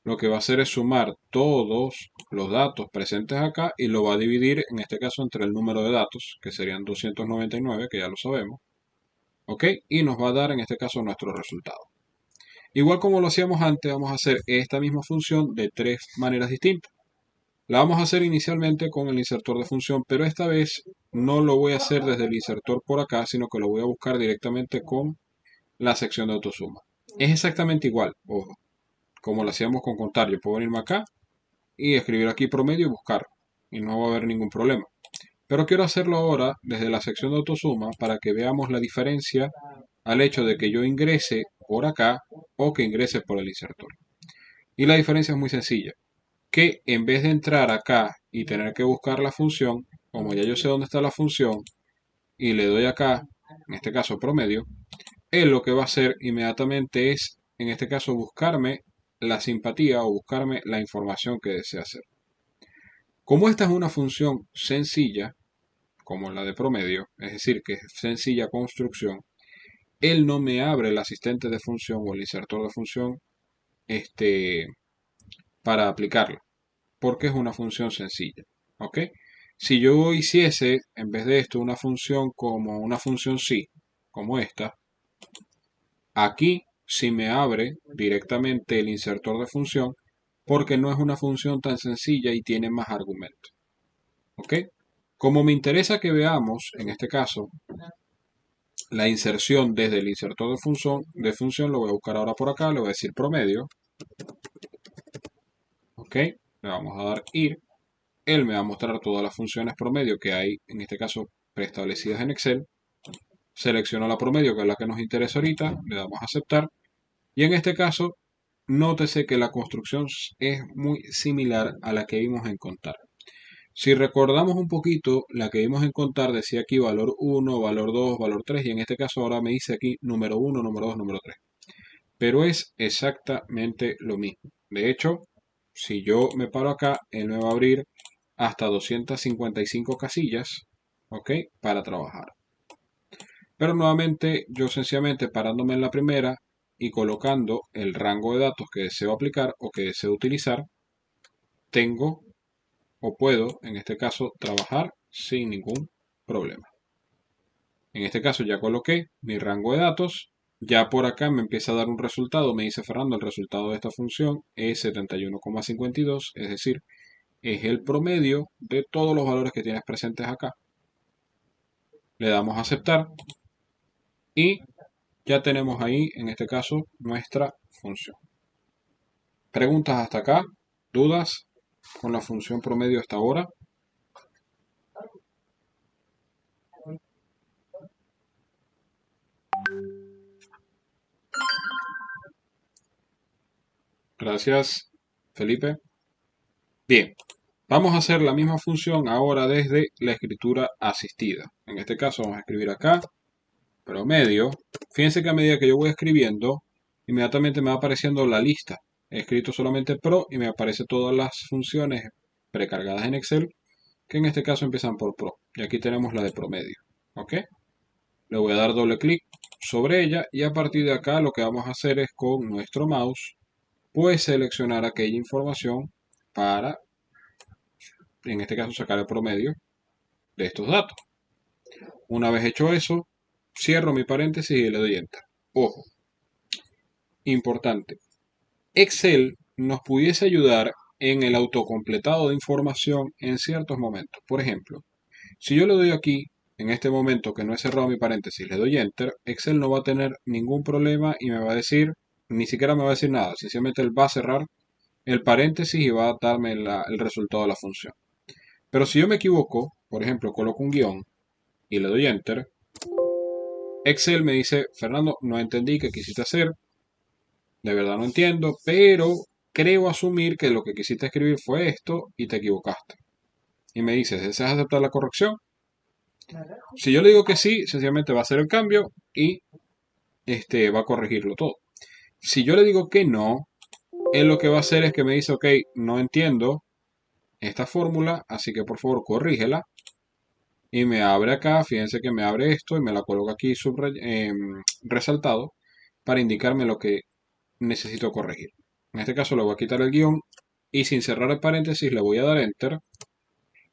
lo que va a hacer es sumar todos los datos presentes acá y lo va a dividir, en este caso, entre el número de datos, que serían 299, que ya lo sabemos, ¿ok? Y nos va a dar, en este caso, nuestro resultado. Igual como lo hacíamos antes, vamos a hacer esta misma función de tres maneras distintas. La vamos a hacer inicialmente con el insertor de función, pero esta vez no lo voy a hacer desde el insertor por acá, sino que lo voy a buscar directamente con la sección de autosuma. Es exactamente igual, ojo, como lo hacíamos con contar. Yo puedo venirme acá y escribir aquí promedio y buscar, y no va a haber ningún problema. Pero quiero hacerlo ahora desde la sección de autosuma para que veamos la diferencia al hecho de que yo ingrese por acá o que ingrese por el insertor. Y la diferencia es muy sencilla, que en vez de entrar acá y tener que buscar la función, como ya yo sé dónde está la función y le doy acá, en este caso promedio, él lo que va a hacer inmediatamente es, en este caso, buscarme la simpatía o buscarme la información que desea hacer. Como esta es una función sencilla, como la de promedio, es decir, que es sencilla construcción, él no me abre el asistente de función o el insertor de función este, para aplicarla, porque es una función sencilla. ¿Ok? Si yo hiciese, en vez de esto, una función como una función sí, como esta, aquí sí me abre directamente el insertor de función, porque no es una función tan sencilla y tiene más argumentos. ¿Ok? Como me interesa que veamos, en este caso, la inserción desde el insertor de función, lo voy a buscar ahora por acá, le voy a decir promedio. ¿Ok? Le vamos a dar ir. Él me va a mostrar todas las funciones promedio que hay, en este caso, preestablecidas en Excel. Selecciono la promedio, que es la que nos interesa ahorita, le damos a aceptar. Y en este caso, nótese que la construcción es muy similar a la que vimos en contar. Si recordamos un poquito, la que vimos en contar decía aquí valor 1, valor 2, valor 3 y en este caso ahora me dice aquí número 1, número 2, número 3. Pero es exactamente lo mismo. De hecho, si yo me paro acá, él me va a abrir hasta 255 casillas, ¿ok? Para trabajar. Pero nuevamente, yo sencillamente parándome en la primera y colocando el rango de datos que deseo aplicar o que deseo utilizar, tengo o puedo, en este caso, trabajar sin ningún problema. En este caso ya coloqué mi rango de datos. Ya por acá me empieza a dar un resultado. Me dice Fernando, el resultado de esta función es 71,52, es decir, es el promedio de todos los valores que tienes presentes acá. Le damos a aceptar y ya tenemos ahí, en este caso, nuestra función. ¿Preguntas hasta acá? ¿Dudas con la función promedio hasta ahora? Gracias, Felipe. Bien, vamos a hacer la misma función ahora desde la escritura asistida. En este caso vamos a escribir acá, promedio. Fíjense que a medida que yo voy escribiendo, inmediatamente me va apareciendo la lista. he escrito solamente pro y me aparecen todas las funciones precargadas en Excel, que en este caso empiezan por pro. Y aquí tenemos la de promedio. ¿Ok? Le voy a dar doble clic sobre ella y a partir de acá lo que vamos a hacer es con nuestro mouse, pues seleccionar aquella información para, en este caso, sacar el promedio de estos datos. Una vez hecho eso, cierro mi paréntesis y le doy Enter. Ojo, importante. Excel nos pudiese ayudar en el autocompletado de información en ciertos momentos. Por ejemplo, si yo le doy aquí, en este momento que no he cerrado mi paréntesis, le doy Enter, Excel no va a tener ningún problema y me va a decir, ni siquiera me va a decir nada, sencillamente él va a cerrar el paréntesis y va a darme el resultado de la función. Pero si yo me equivoco, por ejemplo, coloco un guión y le doy Enter, Excel me dice, Fernando, no entendí qué quisiste hacer, de verdad no entiendo, pero creo asumir que lo que quisiste escribir fue esto y te equivocaste. Y me dice, ¿deseas aceptar la corrección? Si yo le digo que sí, sencillamente va a hacer el cambio y va a corregirlo todo. Si yo le digo que no, él lo que va a hacer es que me dice, ok, no entiendo esta fórmula, así que por favor corrígela. Y me abre acá, fíjense que me abre esto y me la coloca aquí resaltado para indicarme lo que necesito corregir. En este caso le voy a quitar el guión y sin cerrar el paréntesis le voy a dar Enter.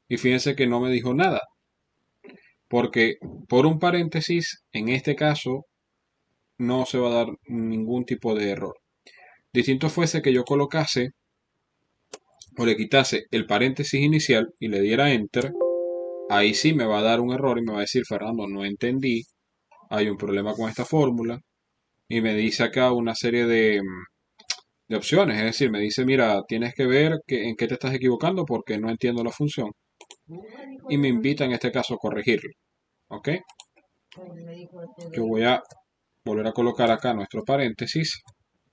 Y fíjense que no me dijo nada, porque por un paréntesis, en este caso, no se va a dar ningún tipo de error. Distinto fuese que yo colocase o le quitase el paréntesis inicial y le diera Enter, ahí sí me va a dar un error y me va a decir, Fernando, no entendí, hay un problema con esta fórmula. Y me dice acá una serie de opciones, es decir, me dice, mira, tienes que ver en qué te estás equivocando porque no entiendo la función. Y me invita en este caso a corregirlo. ¿Ok? Yo voy a volver a colocar acá nuestro paréntesis.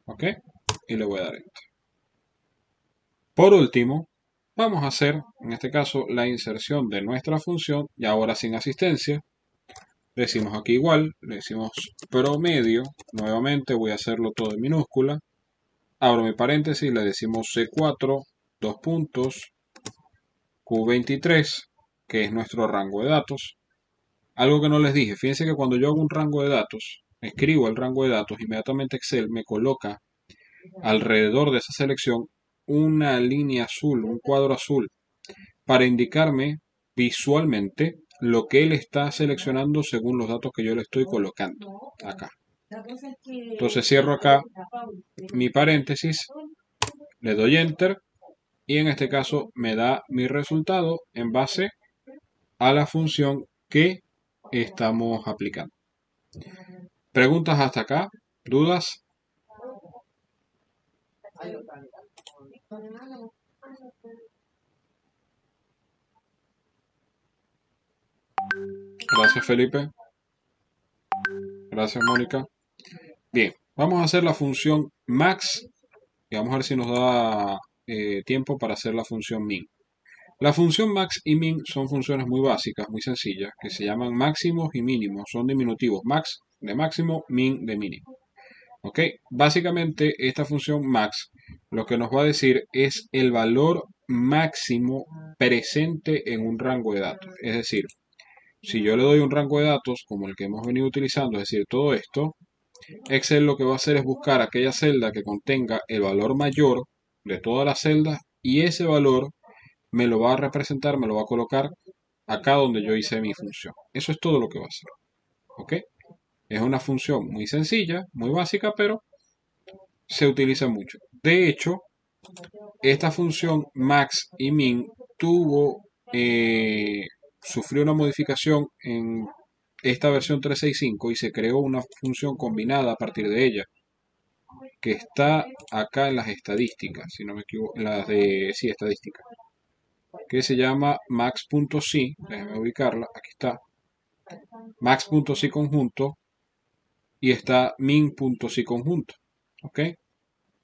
¿Ok? Y le voy a dar Enter. Por último, vamos a hacer, en este caso, la inserción de nuestra función y ahora sin asistencia. Le decimos aquí igual, le decimos promedio. Nuevamente voy a hacerlo todo en minúscula. Abro mi paréntesis, le decimos C4, dos puntos, Q23, que es nuestro rango de datos. Algo que no les dije, fíjense que cuando yo hago un rango de datos, escribo el rango de datos, inmediatamente Excel me coloca alrededor de esa selección una línea azul, un cuadro azul, para indicarme visualmente lo que él está seleccionando según los datos que yo le estoy colocando acá. Entonces cierro acá mi paréntesis, le doy Enter y en este caso me da mi resultado en base a la función que estamos aplicando. ¿Preguntas hasta acá? ¿Dudas? Gracias, Felipe. Gracias, Mónica. Bien, vamos a hacer la función max y vamos a ver si nos da tiempo para hacer la función min. La función max y min son funciones muy básicas, muy sencillas, que se llaman máximos y mínimos. Son diminutivos. Max de máximo, min de mínimo. ¿Ok? Básicamente esta función max lo que nos va a decir es el valor máximo presente en un rango de datos. Es decir, si yo le doy un rango de datos como el que hemos venido utilizando, es decir, todo esto, Excel lo que va a hacer es buscar aquella celda que contenga el valor mayor de todas las celdas y ese valor me lo va a representar, me lo va a colocar acá donde yo hice mi función. Eso es todo lo que va a hacer. ¿Ok? Es una función muy sencilla, muy básica, pero se utiliza mucho. De hecho, esta función max y min sufrió una modificación en esta versión 365 y se creó una función combinada a partir de ella, que está acá en las estadísticas, si no me equivoco, en las de, sí, estadísticas, que se llama max.si, déjenme ubicarla, aquí está, max.si conjunto y está min.si conjunto, ¿ok?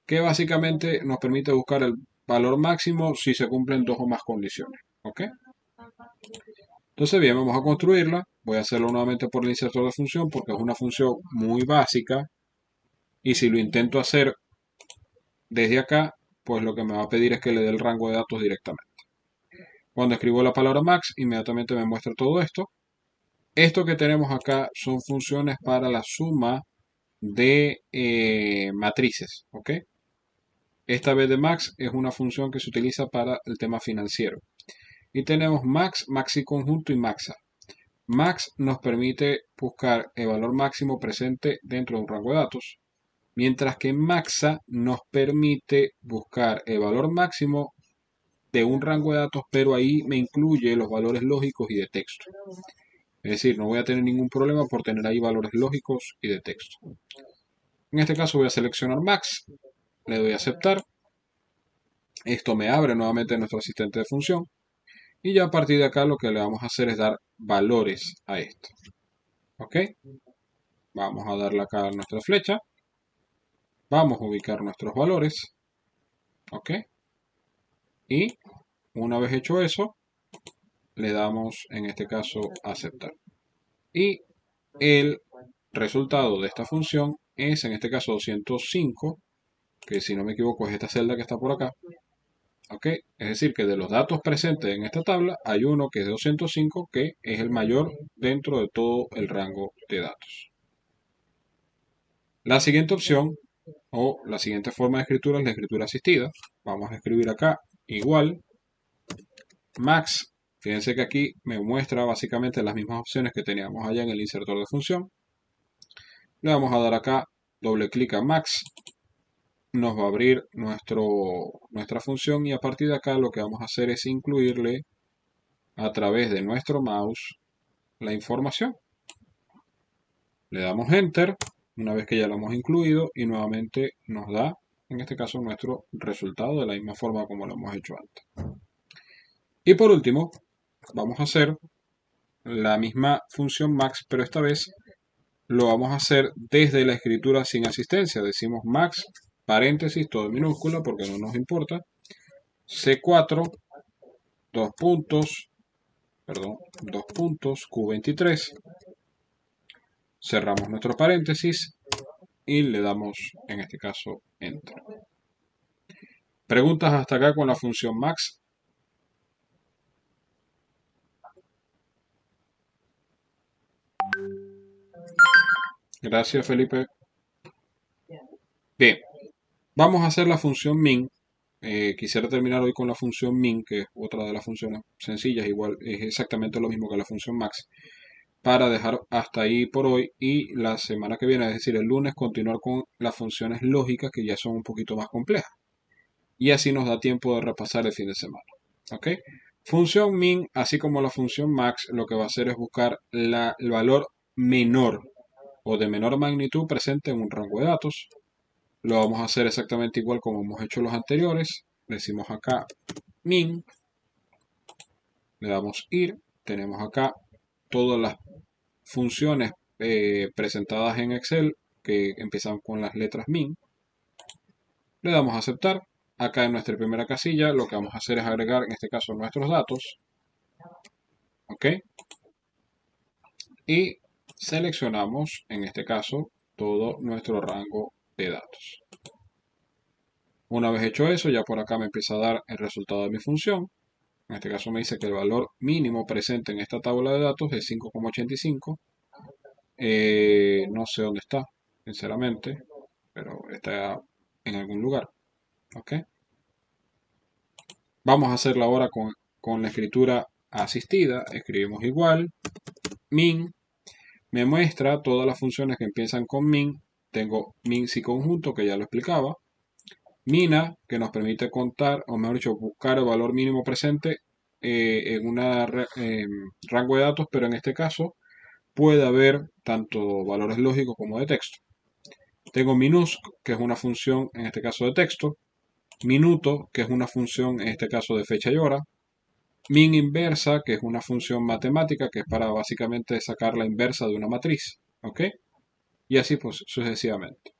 Que básicamente nos permite buscar el valor máximo si se cumplen dos o más condiciones, ¿ok? Entonces, bien, vamos a construirla. Voy a hacerlo nuevamente por el insertor de función porque es una función muy básica y si lo intento hacer Desde acá, pues lo que me va a pedir es que le dé el rango de datos directamente. Cuando escribo la palabra max, inmediatamente me muestra todo esto. Esto que tenemos acá son funciones para la suma de matrices, ¿ok? Esta vez de max es una función que se utiliza para el tema financiero. Y tenemos max, maxi conjunto y maxa. Max nos permite buscar el valor máximo presente dentro de un rango de datos, mientras que maxa nos permite buscar el valor máximo de un rango de datos, pero ahí me incluye los valores lógicos y de texto. Es decir, no voy a tener ningún problema por tener ahí valores lógicos y de texto. En este caso voy a seleccionar max, le doy a aceptar. Esto me abre nuevamente nuestro asistente de función. Y ya a partir de acá lo que le vamos a hacer es dar valores a esto. ¿Ok? Vamos a darle acá a nuestra flecha. Vamos a ubicar nuestros valores. ¿Ok? Y una vez hecho eso, le damos en este caso a aceptar. Y el resultado de esta función es en este caso 205, que si no me equivoco es esta celda que está por acá. ¿Ok? Es decir, que de los datos presentes en esta tabla hay uno que es de 205, que es el mayor dentro de todo el rango de datos. La siguiente opción o la siguiente forma de escritura es la escritura asistida. Vamos a escribir acá igual max. Fíjense que aquí me muestra básicamente las mismas opciones que teníamos allá en el insertor de función. Le vamos a dar acá doble clic a max. Nos va a abrir nuestra función y a partir de acá lo que vamos a hacer es incluirle a través de nuestro mouse la información. Le damos enter una vez que ya lo hemos incluido y nuevamente nos da en este caso nuestro resultado de la misma forma como lo hemos hecho antes. Y por último vamos a hacer la misma función max, pero esta vez lo vamos a hacer desde la escritura sin asistencia. Decimos max paréntesis todo en minúscula porque no nos importa, C4 dos puntos, perdón, dos puntos, Q23, cerramos nuestro paréntesis y le damos en este caso enter. Preguntas hasta acá con la función max. Gracias, Felipe. Bien, vamos a hacer la función min. Quisiera terminar hoy con la función min, que es otra de las funciones sencillas, igual es exactamente lo mismo que la función max, para dejar hasta ahí por hoy y la semana que viene, es decir, el lunes, continuar con las funciones lógicas que ya son un poquito más complejas. Y así nos da tiempo de repasar el fin de semana. ¿Ok? Función min, así como la función max, lo que va a hacer es buscar el valor menor o de menor magnitud presente en un rango de datos. Lo vamos a hacer exactamente igual como hemos hecho los anteriores. Decimos acá min, le damos ir, tenemos acá todas las funciones presentadas en Excel que empiezan con las letras min. Le damos a aceptar. Acá en nuestra primera casilla lo que vamos a hacer es agregar en este caso nuestros datos. ¿Ok? Y seleccionamos en este caso todo nuestro rango de datos. Una vez hecho eso, ya por acá me empieza a dar el resultado de mi función. En este caso me dice que el valor mínimo presente en esta tabla de datos es 5,85. No sé dónde está, sinceramente, pero está en algún lugar. ¿Ok? Vamos a hacerla ahora con la escritura asistida. Escribimos igual, min. Me muestra todas las funciones que empiezan con min. Tengo min si conjunto, que ya lo explicaba. Mina, que nos permite contar, o mejor dicho, buscar el valor mínimo presente en un rango de datos, pero en este caso puede haber tanto valores lógicos como de texto. Tengo minus, que es una función en este caso de texto. Minuto, que es una función en este caso de fecha y hora. Min inversa, que es una función matemática, que es para básicamente sacar la inversa de una matriz. ¿Ok? Y así pues sucesivamente.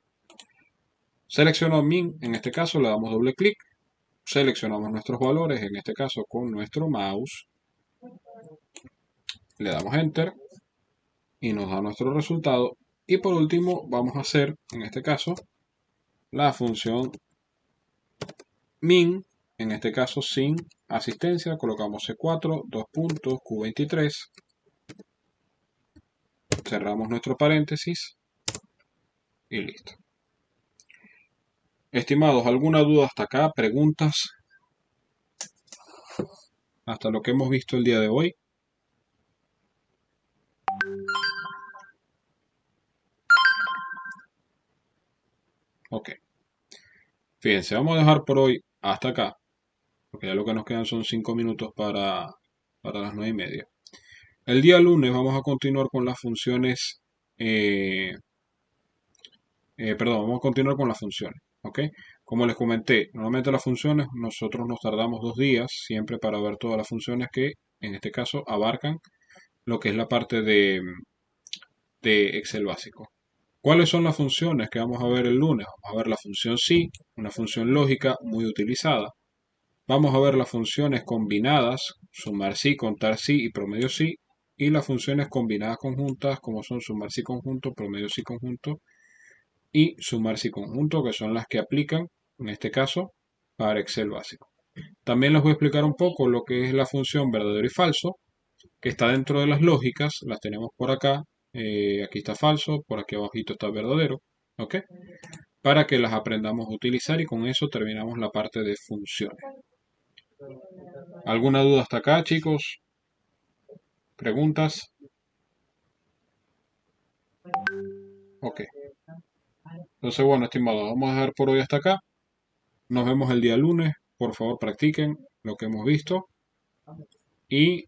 Selecciono min, en este caso le damos doble clic. Seleccionamos nuestros valores, en este caso con nuestro mouse. Le damos enter y nos da nuestro resultado. Y por último vamos a hacer, en este caso, la función min, en este caso sin asistencia, colocamos C4, dos puntos, Q23, cerramos nuestro paréntesis y listo. Estimados, ¿alguna duda hasta acá? ¿Preguntas? Hasta lo que hemos visto el día de hoy. Ok. Fíjense, vamos a dejar por hoy hasta acá, porque ya lo que nos quedan son 5 minutos para las 9:30. El día lunes vamos a continuar con las funciones, eh, perdón, vamos a continuar con las funciones, ¿ok? Como les comenté, normalmente las funciones nosotros nos tardamos 2 días siempre para ver todas las funciones que en este caso abarcan lo que es la parte de Excel básico. ¿Cuáles son las funciones que vamos a ver el lunes? Vamos a ver la función sí, una función lógica muy utilizada. Vamos a ver las funciones combinadas, sumar sí, contar sí y promedio sí, y las funciones combinadas conjuntas, como son sumar sí conjunto, promedio sí conjunto y sumar sí conjunto, que son las que aplican, en este caso, para Excel básico. También les voy a explicar un poco lo que es la función verdadero y falso, que está dentro de las lógicas, las tenemos por acá, aquí está falso, por aquí abajito está verdadero, ¿ok? Para que las aprendamos a utilizar y con eso terminamos la parte de funciones. ¿Alguna duda hasta acá, chicos? ¿Preguntas? Ok. Entonces, bueno, estimados, vamos a dejar por hoy hasta acá. Nos vemos el día lunes. Por favor, practiquen lo que hemos visto. Y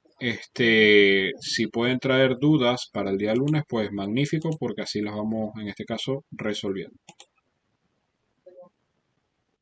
si pueden traer dudas para el día lunes, pues magnífico, porque así las vamos, en este caso, resolviendo.